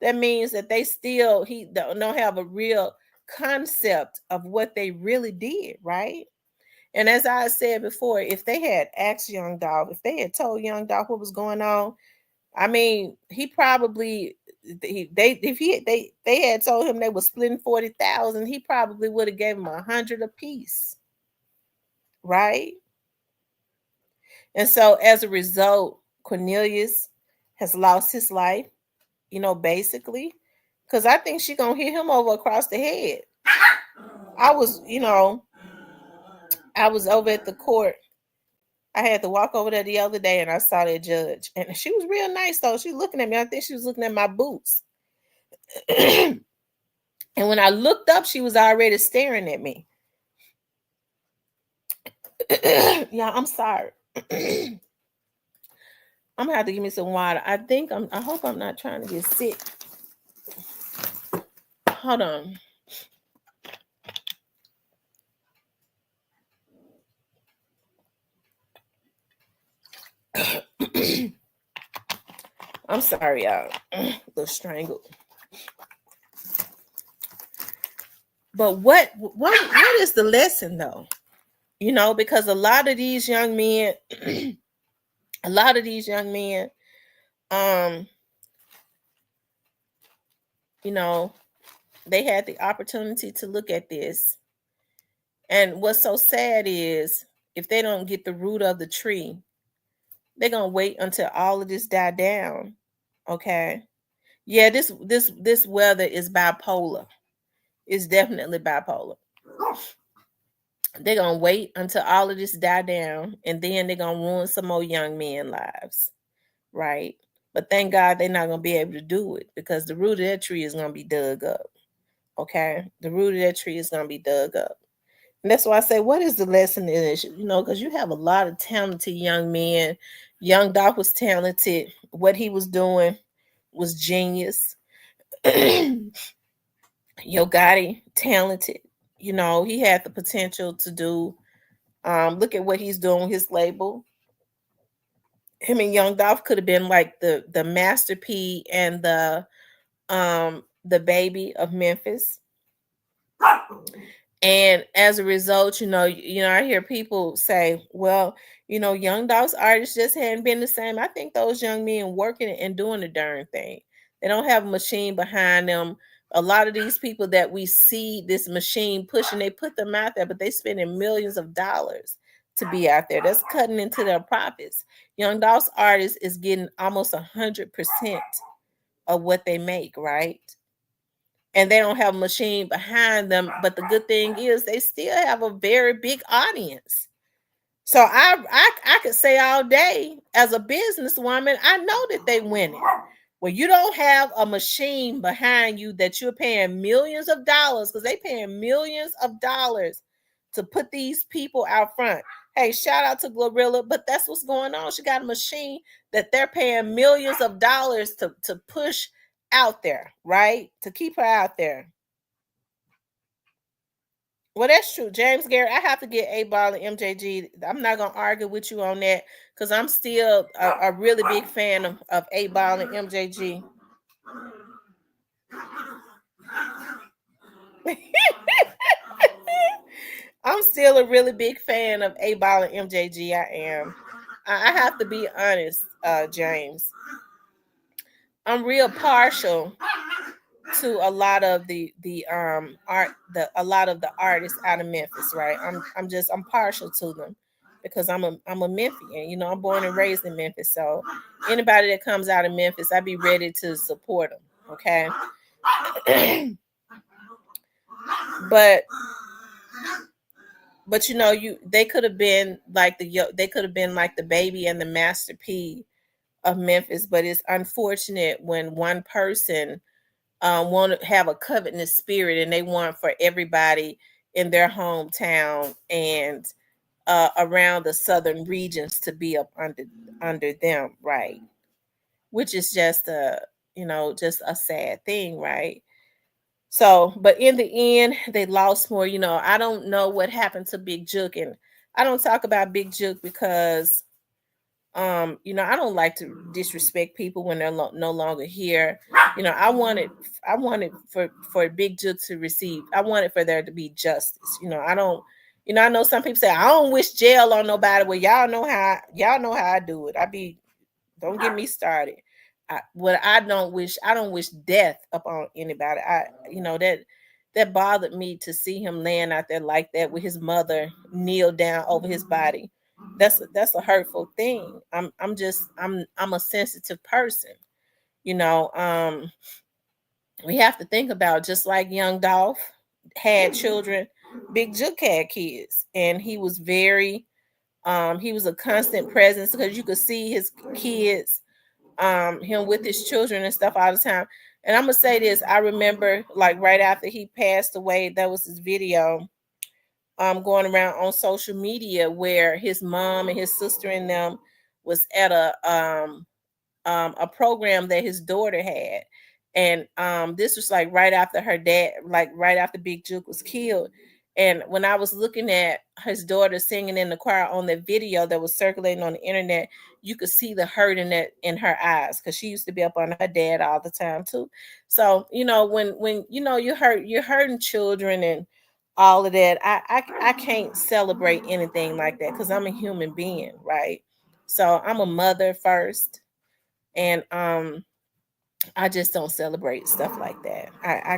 that means that they still don't have a real concept of what they really did, right? And as I said before, if they had asked Young Dolph, if they had told Young Dolph what was going on, I mean, he probably they had told him they were splitting 40,000, he probably would have gave him 100 apiece, right? And so as a result, Cornelius has lost his life, basically, because I think she gonna hit him over across the head. I was over at the court. I had to walk over there the other day and I saw that judge. And she was real nice, though. She was looking at me. I think she was looking at my boots. And when I looked up, she was already staring at me. Yeah, I'm sorry. I'm gonna have to give me some water. I hope I'm not trying to get sick. Hold on. I'm sorry, y'all. A little strangled. But what is the lesson, though? Because a lot of these young men, they had the opportunity to look at this. And what's so sad is if they don't get the root of the tree, they're gonna wait until all of this die down. Okay. Yeah, this weather is bipolar. It's definitely bipolar. They're gonna wait until all of this die down, and then they're gonna ruin some more young men's lives, right? But thank God they're not gonna be able to do it, because the root of that tree is gonna be dug up. Okay, the root of that tree is gonna be dug up, and that's why I say, what is the lesson in this? Because you have a lot of talented young men. Young Doc was talented. What he was doing was genius. Yo Gotti, talented. He had the potential to do. Look at what he's doing with his label. Him and Young Dolph could have been like the Master P and the baby of Memphis. And as a result, I hear people say, well, Young Dolph's artists just hadn't been the same. I think those young men working and doing the darn thing. They don't have a machine behind them. A lot of these people that we see this machine pushing, they put them out there, but they spending millions of dollars to be out there. That's cutting into their profits. Young Dolph's artist is getting almost 100% of what they make, right? And they don't have a machine behind them. But the good thing is they still have a very big audience. So I could say all day, as a businesswoman, I know that they winning. When you don't have a machine behind you that you're paying millions of dollars, because they paying millions of dollars to put these people out front. Hey, shout out to Glorilla, but that's what's going on. She got a machine that they're paying millions of dollars to push out there, right? To keep her out there. Well, that's true. James Garrett, I have to get 8Ball and MJG. I'm not going to argue with you on that, because I'm still a really big fan of 8Ball and MJG. I'm still a really big fan of 8Ball and MJG. I am. I have to be honest, James. I'm real partial to a lot of the artists out of Memphis, right? I'm partial to them because I'm a Memphian. I'm born and raised in Memphis. So anybody that comes out of Memphis, I'd be ready to support them. Okay. but they could have been like the baby and the Master P of Memphis, but it's unfortunate when one person want to have a covetous spirit and they want for everybody in their hometown, and around the southern regions to be up under them, right? Which is just just a sad thing, right? So, but in the end, they lost more. I don't know what happened to Big Jook, and I don't talk about Big Jook because I don't like to disrespect people when they're no longer here. I wanted for Big Jook to receive. I wanted for there to be justice. I don't. I know some people say I don't wish jail on nobody. Well, y'all know how I do it. Don't get me started. I don't wish death upon anybody. That bothered me to see him laying out there like that with his mother kneel down over his body. That's a hurtful thing. I'm a sensitive person. You know, we have to think about, just like young Dolph had children, Big Jook had kids, and he was a constant presence because you could see his kids, him with his children and stuff all the time. And I'm gonna say this, I remember, like, right after he passed away, there was this video going around on social media where his mom and his sister and them was at a program that his daughter had. And this was like right after her dad, like right after Big Jook was killed. And when I was looking at his daughter singing in the choir on the video that was circulating on the internet, you could see the hurt in her eyes, because she used to be up on her dad all the time too. So when you're hurting children and all of that, I can't celebrate anything like that, because I'm a human being, right? So I'm a mother first, and I just don't celebrate stuff like that. I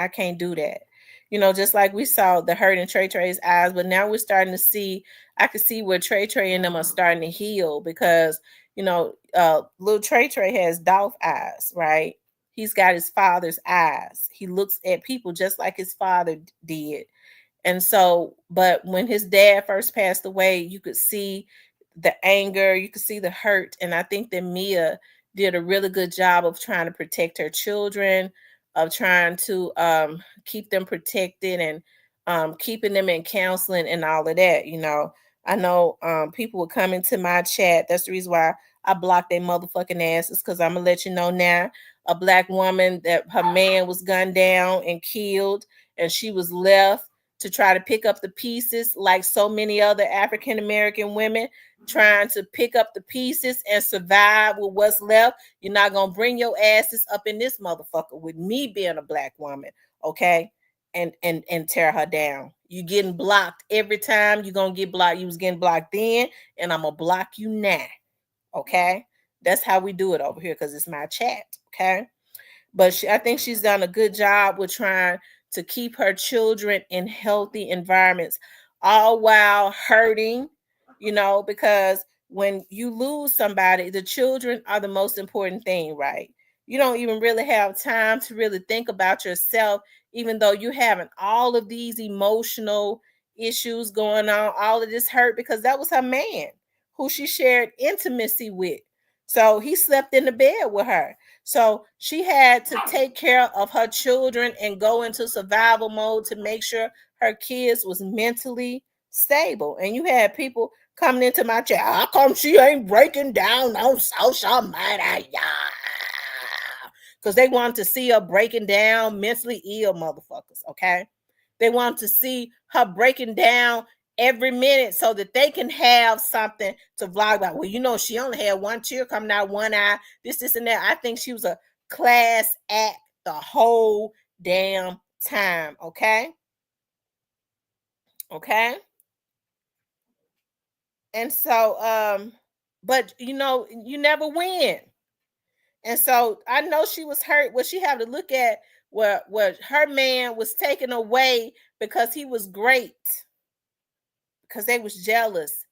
can't do that. Just like we saw the hurt in Trey Trey's eyes, but now we're starting to see. I can see where Trey Trey and them are starting to heal, because little Trey Trey has Dolph eyes, right? He's got his father's eyes. He looks at people just like his father did. And so, but when his dad first passed away, you could see the anger, you could see the hurt. And I think that Mia did a really good job of trying to protect her children, of trying to keep them protected, and keeping them in counseling and all of that. I know people would come into my chat. That's the reason why I blocked their motherfucking asses, because I'm going to let you know now, a Black woman, that her man was gunned down and killed, and she was left to try to pick up the pieces, like so many other African American women trying to pick up the pieces and survive with what's left. You're not gonna bring your asses up in this motherfucker with me being a Black woman, okay? And tear her down. You getting blocked every time. You're gonna get blocked. You was getting blocked then, and I'm gonna block you now, okay? That's how we do it over here, because it's my chat, okay? But I think she's done a good job with trying to keep her children in healthy environments, all while hurting, because when you lose somebody, the children are the most important thing, right? You don't even really have time to really think about yourself, even though you're having all of these emotional issues going on, all of this hurt, because that was her man who she shared intimacy with. So he slept in the bed with her. So she had to take care of her children and go into survival mode to make sure her kids was mentally stable. And you had people coming into my chat, how come she ain't breaking down on social media? Because they want to see her breaking down mentally ill motherfuckers, okay? They want to see her breaking down every minute so that they can have something to vlog about. Well, she only had one tear coming out one eye, this, and that. I think she was a class act the whole damn time, okay? Okay? And so, but you never win. And so I know she was hurt. What she had to look at where her man was taken away because he was great, because they was jealous.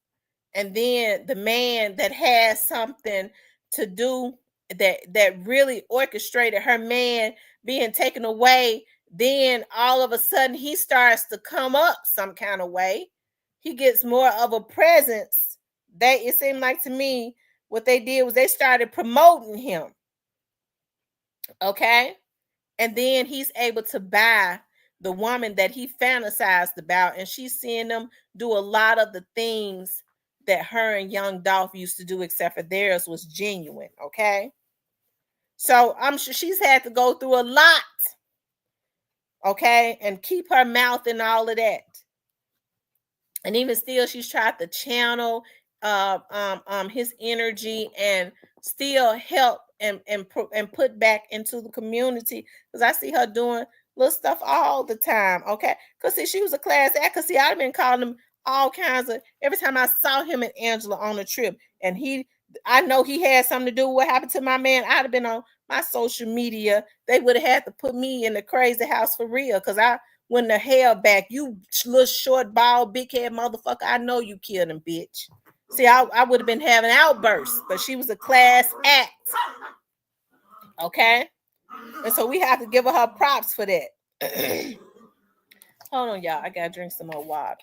And then the man that had something to do, that really orchestrated her man being taken away, then all of a sudden he starts to come up some kind of way. He gets more of a presence. It seemed like to me what they did was they started promoting him. Okay? And then he's able to buy the woman that he fantasized about, and she's seeing them do a lot of the things that her and young Dolph used to do, except for theirs was genuine. Okay. So I'm sure she's had to go through a lot. Okay. And keep her mouth and all of that. And even still, she's tried to channel his energy and still help and put back into the community. Because I see her doing little stuff all the time. Okay. Because see, she was a class act. Because see, I've been calling him all kinds of, every time I saw him and Angela on a trip, and I know he had something to do with what happened to my man. I'd have been on my social media. They would have had to put me in the crazy house for real. Because I wouldn't have held back. You little short, bald, big head motherfucker. I know you killed him, bitch. See, I would have been having outbursts, but she was a class act. Okay? And so we have to give her props for that. Hold on, y'all. I gotta drink some more water.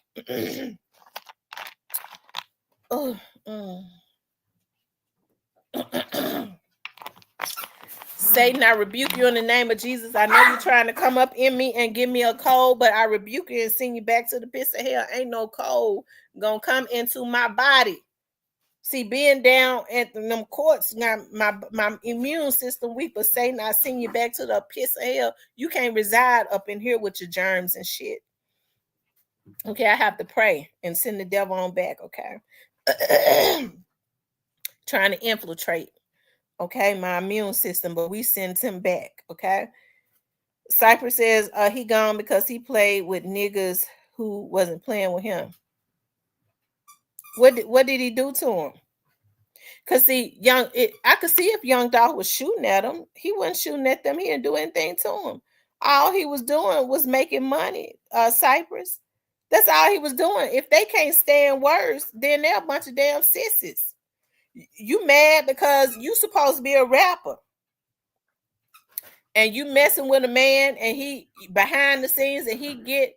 Satan, I rebuke you in the name of Jesus. I know you're trying to come up in me and give me a cold, but I rebuke you and send you back to the pits of hell. Ain't no cold gonna come into my body. See, being down at them courts, my immune system weak, but Satan, I send you back to the pits of hell. You can't reside up in here with your germs and shit. Okay, I have to pray and send the devil on back, okay? Trying to infiltrate, okay, my immune system, but we send him back, okay? Cypress says he gone because he played with niggas who wasn't playing with him. What did he do to him? Because see, I could see if Young Dolph was shooting at him. He wasn't shooting at them. He didn't do anything to him. All he was doing was making money, Cypress. That's all he was doing. If they can't stand words, then they're a bunch of damn sissies. You mad because you supposed to be a rapper. And you messing with a man and he behind the scenes and he get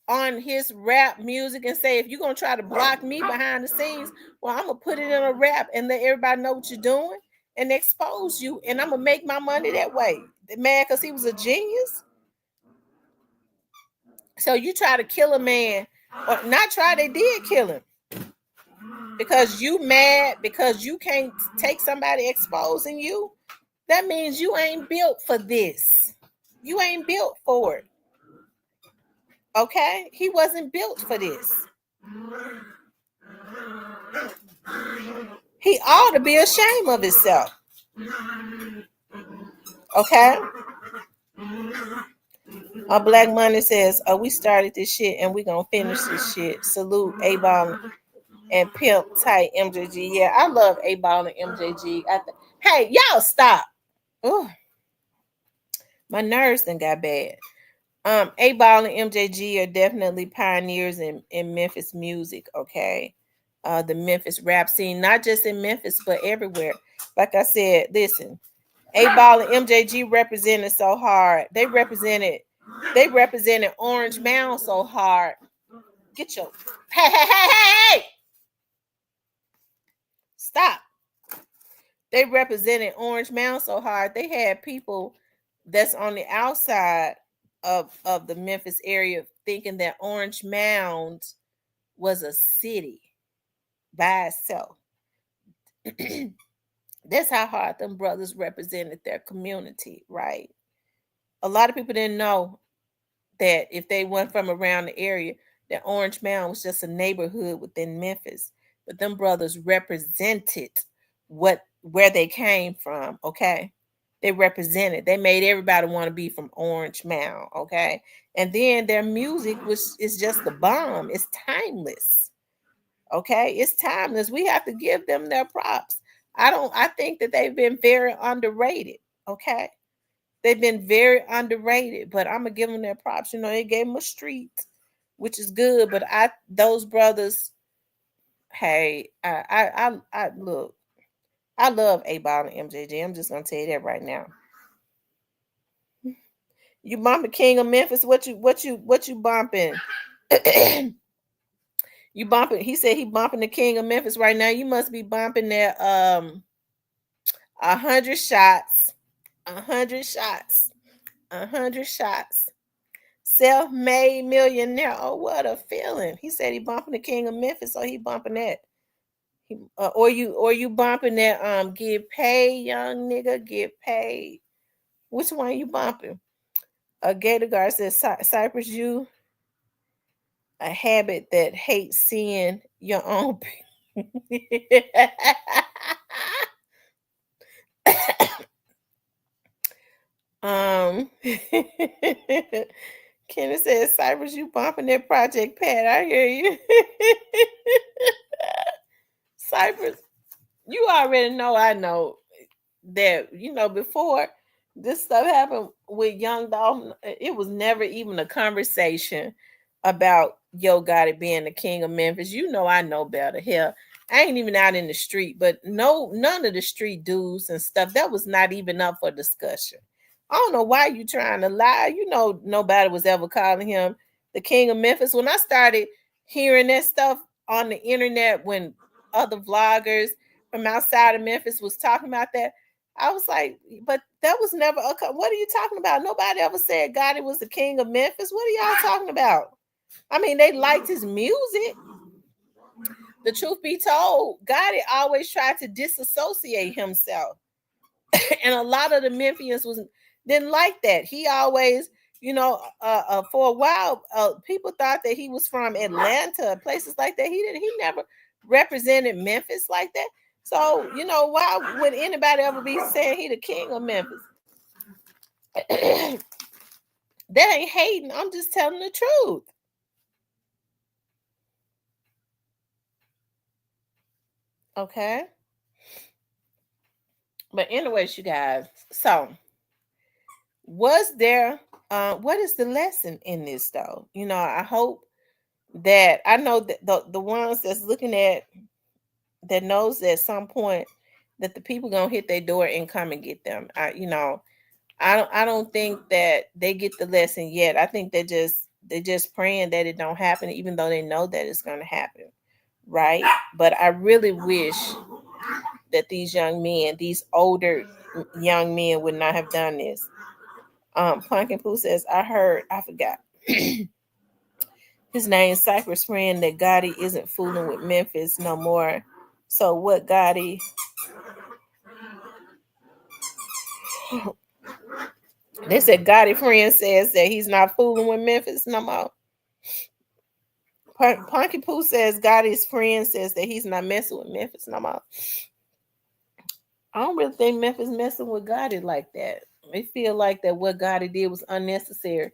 on his rap music and say, if you're going to try to block me behind the scenes, well, I'm going to put it in a rap and let everybody know what you're doing and expose you. And I'm going to make my money that way. Man, because he was a genius. So you try to kill a man, or not try, they did kill him. Because you mad, because you can't take somebody exposing you. That means you ain't built for this. You ain't built for it. Okay? He wasn't built for this. He ought to be ashamed of himself. Okay? Black Money says, we started this shit and we gonna finish this shit. Salute A-Ball and Pimp Tight MJG. Yeah, I love A-Ball and MJG. Hey, y'all stop. Ooh. My nerves done got bad. A-Ball and MJG are definitely pioneers in Memphis music, okay? The Memphis rap scene, not just in Memphis, but everywhere. Like I said, listen, A-Ball and MJG represented so hard. They represented Orange Mound so hard. Get your hey! Stop. They represented Orange Mound so hard. They had people that's on the outside of the Memphis area thinking that Orange Mound was a city by itself. That's how hard them brothers represented their community, right? A lot of people didn't know that if they went from around the area, that Orange Mound was just a neighborhood within Memphis. But them brothers represented where they came from, okay? They represented. They made everybody want to be from Orange Mound, okay? And then their music is just the bomb. It's timeless, okay? It's timeless. We have to give them their props. I think that they've been very underrated, okay? They've been very underrated, but I'm gonna give them their props. You know, they gave them a street, which is good. But those brothers, hey, I look, I love A-Ball and MJG. I'm just gonna tell you that right now. You bumping King of Memphis? What you bumping? You bumping? He said he bumping the King of Memphis right now. You must be bumping that 100 shots, 100 shots, 100 shots. Self-made millionaire. Oh, what a feeling. He said he bumping the King of Memphis, so he bumping that. Or you bumping that get paid, young nigga, get paid. Which one you bumping? Gator Guard says Cypress, you a habit that hates seeing your own Kenneth says Cypress, you bumping that Project Pat. I hear you. Cypress, you already know I know that, before this stuff happened with Young Dolph, it was never even a conversation about Yo Gotti being the king of Memphis. I know better. Hell, I ain't even out in the street, but none of the street dudes and stuff, that was not even up for discussion. I don't know why you trying to lie. Nobody was ever calling him the king of Memphis. When I started hearing that stuff on the internet, when other vloggers from outside of Memphis was talking about that, I was like, but that was never what are you talking about? Nobody ever said Gotti was the king of Memphis. What are y'all talking about? I mean, they liked his music. The truth be told, Gotti always tried to disassociate himself. And a lot of the Memphians didn't like that. He always, for a while, people thought that he was from Atlanta, places like that. He never represented Memphis like that. So, why would anybody ever be saying he the king of Memphis? That ain't hating. I'm just telling the truth. Okay. But anyways, you guys, so was there what is the lesson in this though? I hope that I know that the ones that's looking at that knows that at some point that the people gonna hit their door and come and get them. I don't think that they get the lesson yet. I think they're just praying that it don't happen, even though they know that it's gonna happen. Right. But I really wish that these young men, these older young men, would not have done this. Pumpkin Pooh says, I forgot. His name Cypress friend that Gotti isn't fooling with Memphis no more. So what Gotti? They said Gotti friend says that he's not fooling with Memphis no more. Punky Pooh says Gotti's friend says that he's not messing with Memphis no more. I don't really think Memphis messing with Gotti like that. They feel like that what Gotti did was unnecessary.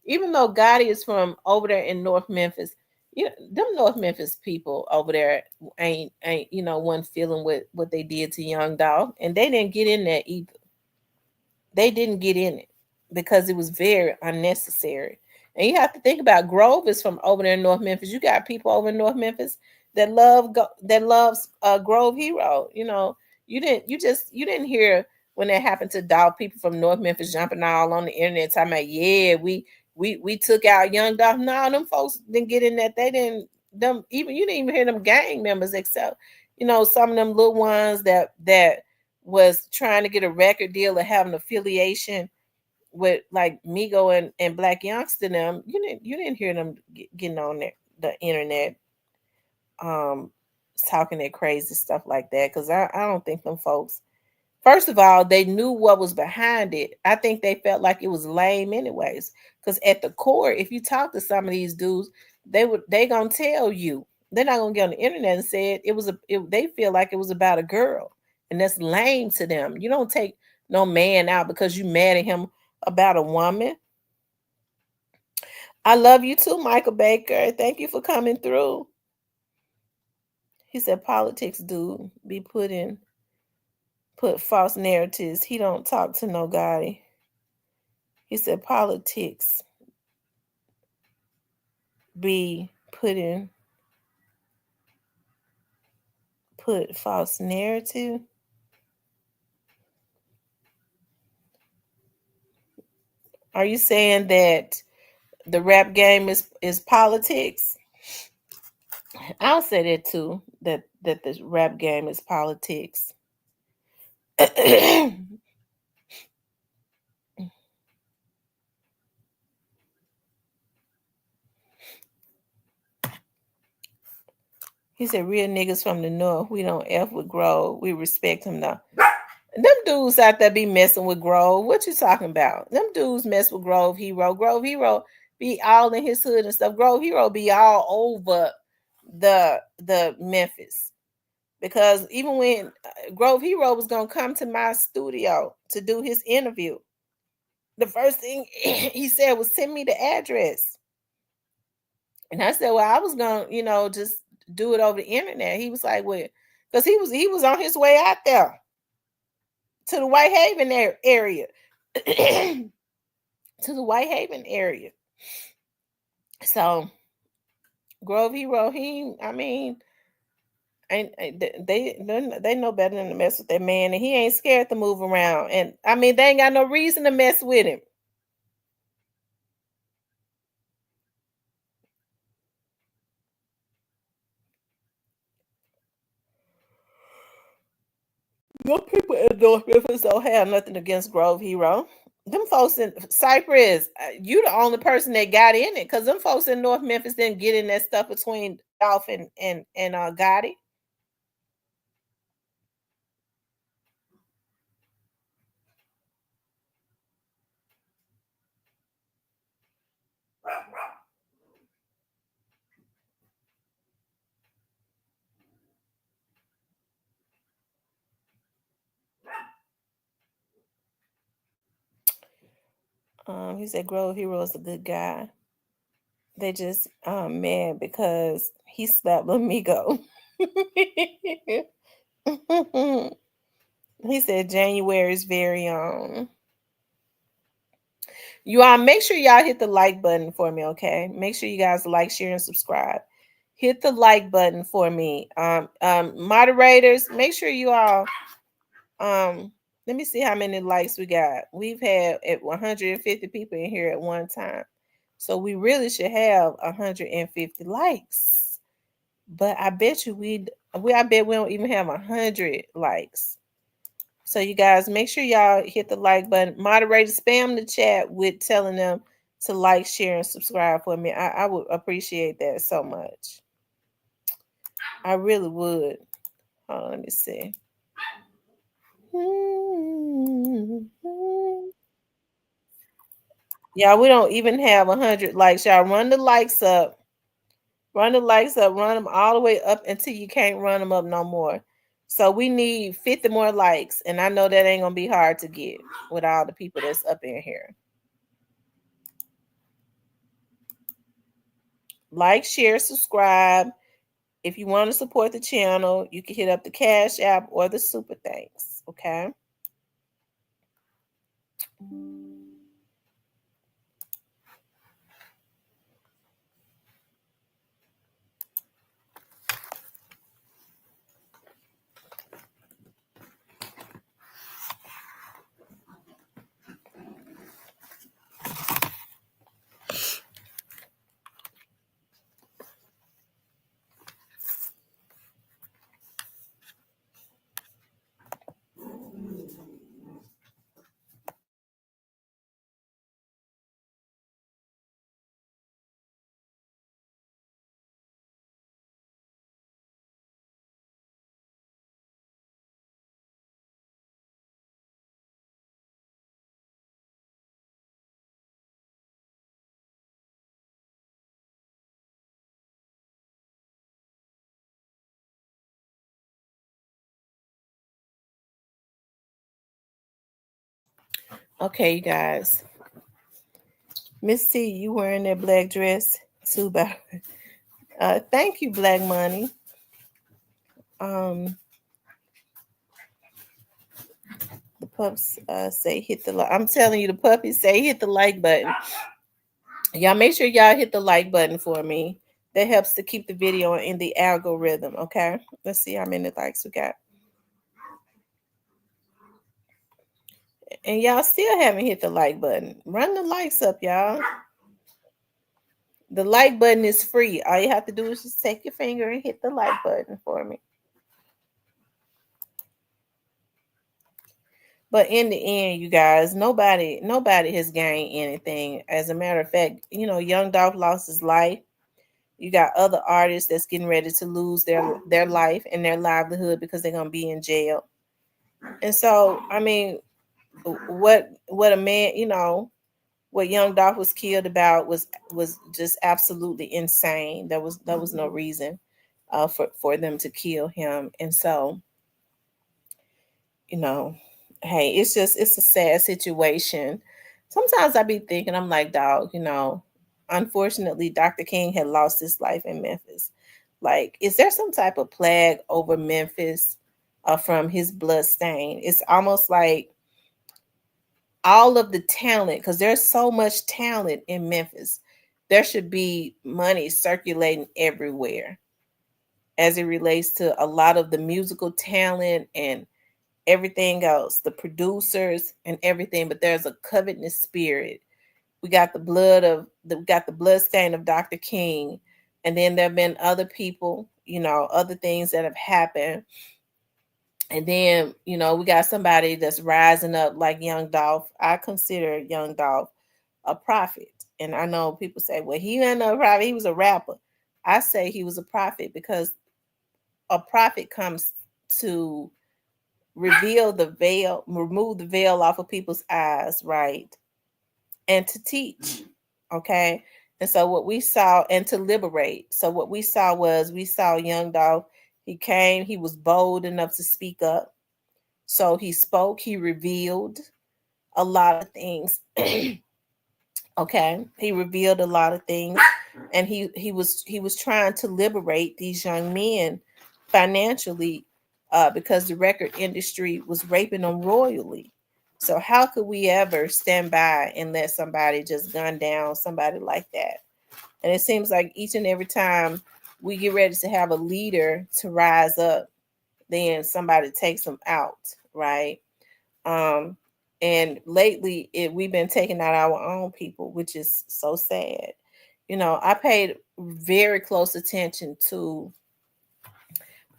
Even though Gotti is from over there in North Memphis, them North Memphis people over there ain't one feeling what they did to Young Dolph, and they didn't get in there either. They didn't get in it because it was very unnecessary. And you have to think about Grove is from over there in North Memphis. You got people over in North Memphis that loves Grove Hero. You didn't hear when that happened to Dolph, people from North Memphis jumping all on the internet talking about, yeah, we took out Young Dolph. No, them folks didn't get in that. They didn't you didn't even hear them gang members except some of them little ones that was trying to get a record deal or have an affiliation with like Migo and Black Youngsta them. You didn't hear them getting on the internet talking that crazy stuff like that, because I don't think them folks, first of all, they knew what was behind it. I think they felt like it was lame anyways, because at the core, if you talk to some of these dudes, they gonna tell you, they're not gonna get on the internet and say they feel like it was about a girl, and that's lame to them. You don't take no man out because you mad at him about a woman. I love you too, Michael Baker. Thank you for coming through. He said politics dude be put false narratives. He don't talk to nobody. He said politics be put false narrative. Are you saying that the rap game is politics? I'll say that too. That the rap game is politics. He said, real niggas from the north, we don't F with Grove. We respect him now. Them dudes out there be messing with Grove. What you talking about? Them dudes mess with Grove Hero. Grove Hero be all in his hood and stuff. Grove Hero be all over the Memphis. Because even when Grove Hero was gonna come to my studio to do his interview, the first thing he said was send me the address. And I said, well, I was gonna, just do it over the internet. He was like, well, because he was on his way out there to the White Haven area. To the White Haven area. So Grove Hero, they know better than to mess with that man, and he ain't scared to move around. And they ain't got no reason to mess with him. No people in North Memphis don't have nothing against Grove Hero. Them folks in Cypress, you the only person that got in it, because them folks in North Memphis didn't get in that stuff between Dolph and Gotti. He said Grove Hero is a good guy. They just mad because he slapped Lamigo. He said January's very own. You all make sure y'all hit the like button for me, okay? Make sure you guys like, share, and subscribe. Hit the like button for me. Moderators, make sure you all let me see how many likes we got. We've had at 150 people in here at one time. So we really should have 150 likes. But I bet you I bet we don't even have 100 likes. So you guys make sure y'all hit the like button. Moderators, spam the chat with telling them to like, share, and subscribe for me. I would appreciate that so much. I really would. Hold on, let me see. Y'all, we don't even have 100 likes. Y'all run the likes up. Run the likes up. Run them all the way up until you can't run them up no more. So we need 50 more likes. And I know that ain't going to be hard to get with all the people that's up in here. Like, share, subscribe. If you want to support the channel, you can hit up the Cash App or the Super Thanks. Okay. Okay, you guys. Miss T, you wearing that black dress too, bad. Thank you, Black Money. The pups say hit the like. I'm telling you, the puppies say hit the like button. Y'all make sure y'all hit the like button for me. That helps to keep the video in the algorithm. Okay, let's see how many likes we got. And y'all still haven't hit the like button. Run the likes up, y'all. The like button is free. All you have to do is just take your finger and hit the like button for me. But in the end, you guys, nobody has gained anything. As a matter of fact, Young Dolph lost his life. You got other artists that's getting ready to lose their life and their livelihood because they're gonna be in jail. And so, I mean, what a man, what Young Dolph was killed about was just absolutely insane. There was no reason for them to kill him. And so, you know, hey, it's a sad situation. Sometimes I be thinking, I'm like, dog, unfortunately, Dr. King had lost his life in Memphis. Like, is there some type of plague over Memphis from his blood stain? It's almost like all of the talent, because there's so much talent in Memphis. There should be money circulating everywhere as it relates to a lot of the musical talent and everything else, the producers and everything. But there's a covetous spirit. We got we got the blood stain of Dr. King, and then there have been other people, other things that have happened. And then, we got somebody that's rising up like Young Dolph. I consider Young Dolph a prophet. And I know people say, well, he ain't no prophet, he was a rapper. I say he was a prophet because a prophet comes to reveal the veil, remove the veil off of people's eyes, right? And to teach. Okay. And so what we saw, and to liberate. So what we saw Young Dolph. He came, he was bold enough to speak up. So he spoke, he revealed a lot of things. Okay. He revealed a lot of things. And he was trying to liberate these young men financially, because the record industry was raping them royally. So how could we ever stand by and let somebody just gun down somebody like that? And it seems like each and every time we get ready to have a leader to rise up, then somebody takes them out, right? Um, and lately we've been taking out our own people, which is so sad. I paid very close attention to.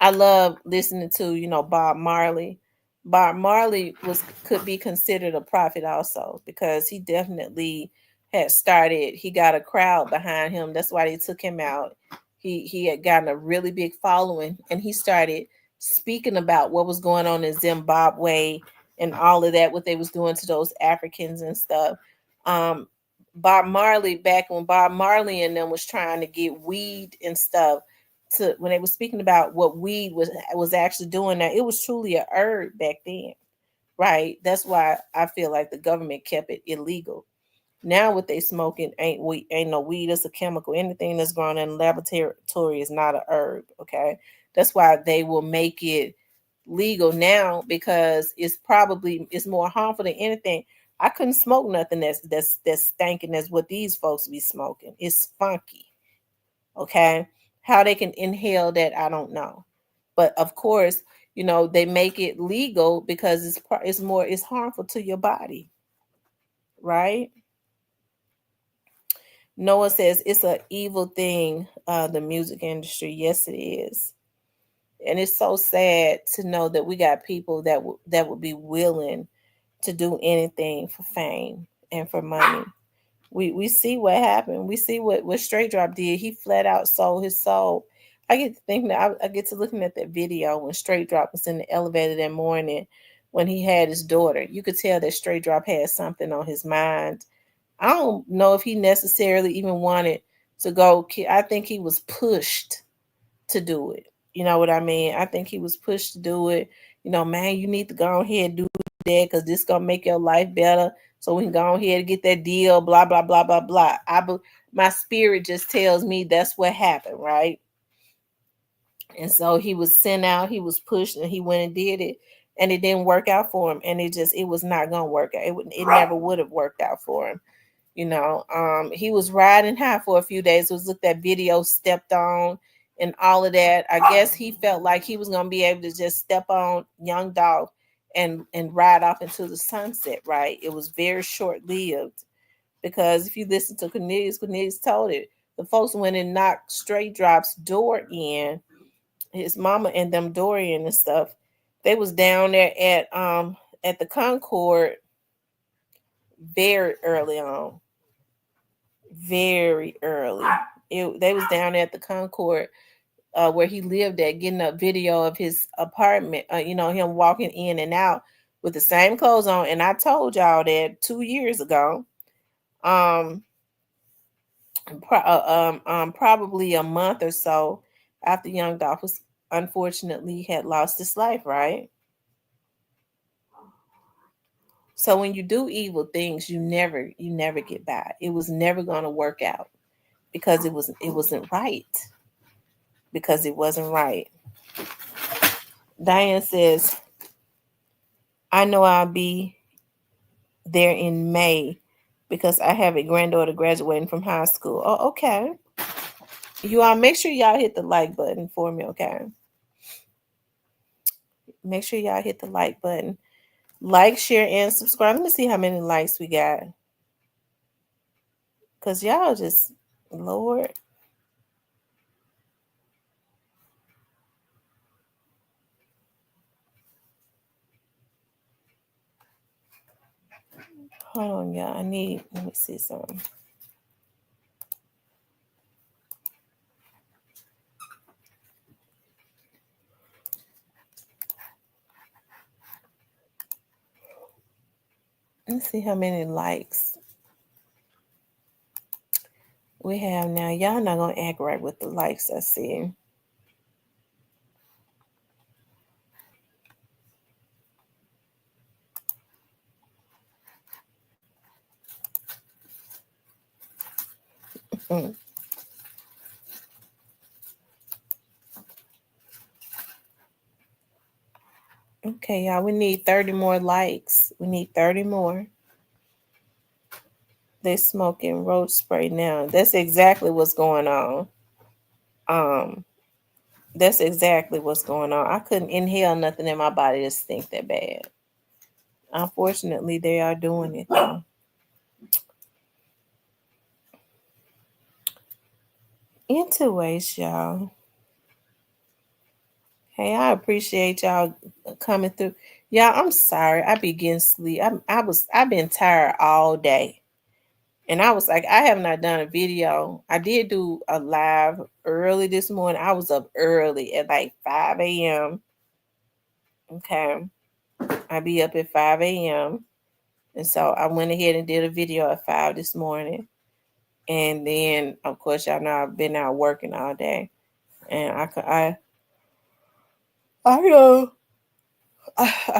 I love listening to, Bob Marley. Bob Marley could be considered a prophet also, because he definitely he got a crowd behind him. That's why they took him out. He had gotten a really big following, and he started speaking about what was going on in Zimbabwe and all of that, what they was doing to those Africans and stuff. Um, Bob Marley, back when Bob Marley and them was trying to get weed and stuff, to when they were speaking about what weed was actually doing, now it was truly a herb back then, right? That's why I feel like the government kept it illegal. Now what they smoking ain't weed, ain't no weed. It's a chemical. Anything that's grown in a laboratory is not a herb. Okay, that's why they will make it legal now, because it's more harmful than anything. I couldn't smoke nothing that's stinking as what these folks be smoking. It's funky. Okay, how they can inhale that, I don't know. But of course, they make it legal because it's harmful to your body, right? Noah says it's an evil thing, the music industry. Yes, it is. And it's so sad to know that we got people that would be willing to do anything for fame and for money. We see what happened. We see what Straight Drop did. He flat out sold his soul. I get to thinking that I get to looking at that video when Straight Drop was in the elevator that morning when he had his daughter. You could tell that Straight Drop had something on his mind. I don't know if he necessarily even wanted to go. I think he was pushed to do it. You know what I mean? I think he was pushed to do it. Man, you need to go ahead and do that because this gonna make your life better. So we can go ahead and get that deal. Blah blah blah blah blah. My spirit just tells me that's what happened, right? And so he was sent out. He was pushed, and he went and did it, and it didn't work out for him. And it was not gonna work out. It never would have worked out for him. He was riding high for a few days. Was look that video stepped on and all of that. I guess he felt like he was gonna be able to just step on Young Dolph and ride off into the sunset, right? It was very short lived, because if you listen to Cornelius told it. The folks went and knocked Straight Drop's door in, his mama and them door in and stuff. They was down there at the Concord very early on. Very early. They was down at the Concord where he lived at, getting a video of his apartment. Him walking in and out with the same clothes on. And I told y'all that 2 years ago. Probably a month or so after young Dolph was unfortunately had lost his life, right? So when you do evil things, you never get by. It was never going to work out because it wasn't right. Because it wasn't right. Diane says, I know I'll be there in May because I have a granddaughter graduating from high school. Oh, okay. You all make sure y'all hit the like button for me, okay? Make sure y'all hit the like button. Like, share, and subscribe. Let me see how many likes we got. Because y'all just, Lord. Hold on, y'all. Let me see something. Let's see how many likes we have now. Y'all not going to act right with the likes I see. Okay, y'all. We need 30 more likes. We need 30 more. They're smoking roach spray now. That's exactly what's going on. That's exactly what's going on. I couldn't inhale nothing in my body that stink that bad. Unfortunately, they are doing it though. Anyways, y'all. Hey, I appreciate y'all coming through. Y'all, I'm sorry. I be getting sleep. I've been tired all day. And I was like, I have not done a video. I did do a live early this morning. I was up early at like 5 a.m. Okay. I be up at 5 a.m. And so I went ahead and did a video at 5 this morning. And then, of course, y'all know I've been out working all day. And I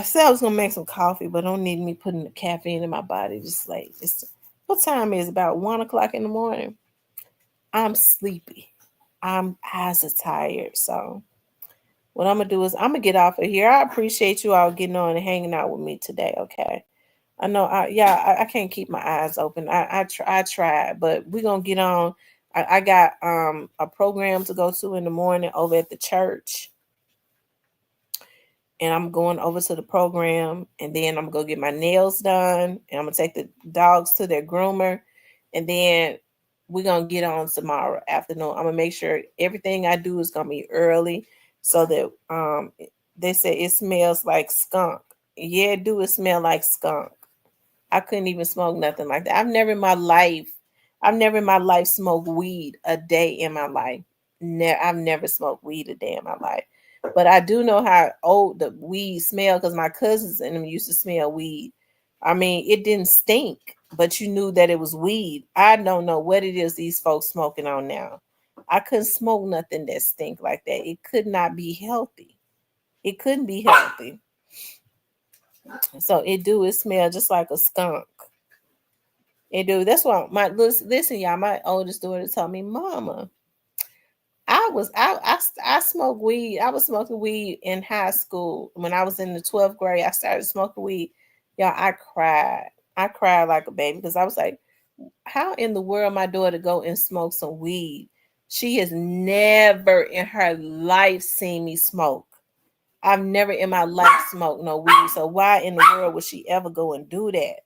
said I was gonna make some coffee, but don't need me putting the caffeine in my body. Just like what time is it? About 1 o'clock in the morning. I'm sleepy. I'm eyes are tired. So what I'm gonna do is I'm gonna get off of here. I appreciate you all getting on and hanging out with me today. Okay. I know I can't keep my eyes open. I tried, but we're gonna get on. I got a program to go to in the morning over at the church. And I'm going over to the program, and then I'm gonna go get my nails done, and I'm gonna take the dogs to their groomer, and then we're gonna get on tomorrow afternoon. I'm gonna make sure everything I do is gonna be early, so that they say it smells like skunk. Yeah, it do. It smell like skunk. I couldn't even smoke nothing like that. I've never in my life smoked weed a day in my life. I've never smoked weed a day in my life. But I do know how old the weed smell because my cousins and them used to smell weed. I mean, it didn't stink, but you knew that it was weed. I don't know what it is these folks smoking on now. I couldn't smoke nothing that stink like that. It could not be healthy. It couldn't be healthy. So it smell just like a skunk. It do. That's why listen, y'all. My oldest daughter told me, "Mama, I smoked weed. I was smoking weed in high school. When I was in the 12th grade, I started smoking weed. Y'all, I cried. I cried like a baby because I was like, how in the world my daughter go and smoke some weed? She has never in her life seen me smoke. I've never in my life smoked no weed. So why in the world would she ever go and do that?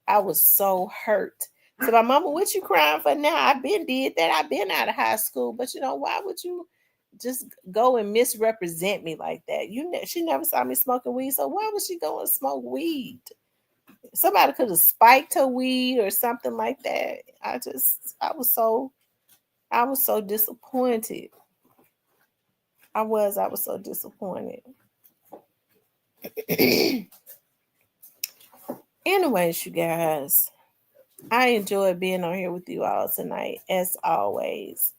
I was so hurt. So my mama, what you crying for now? I've been did that. I've been out of high school, but why would you just go and misrepresent me like that? She never saw me smoking weed, so why would she go and smoke weed? Somebody could have spiked her weed or something like that. I was so I was so disappointed. I was so disappointed. Anyways, you guys, I enjoyed being on here with you all tonight, as always.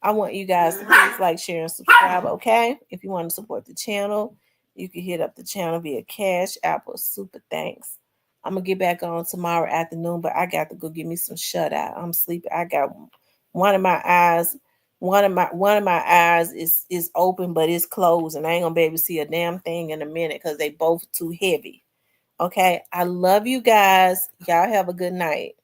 I want you guys to please like, share, and subscribe, okay? If you want to support the channel, you can hit up the channel via Cash App or Super Thanks. I'm gonna get back on tomorrow afternoon, but I got to go get me some shut eye. I'm sleepy. I got one of my eyes, one of my eyes is open, but it's closed, and I ain't gonna be able to see a damn thing in a minute because they both too heavy. Okay, I love you guys. Y'all have a good night.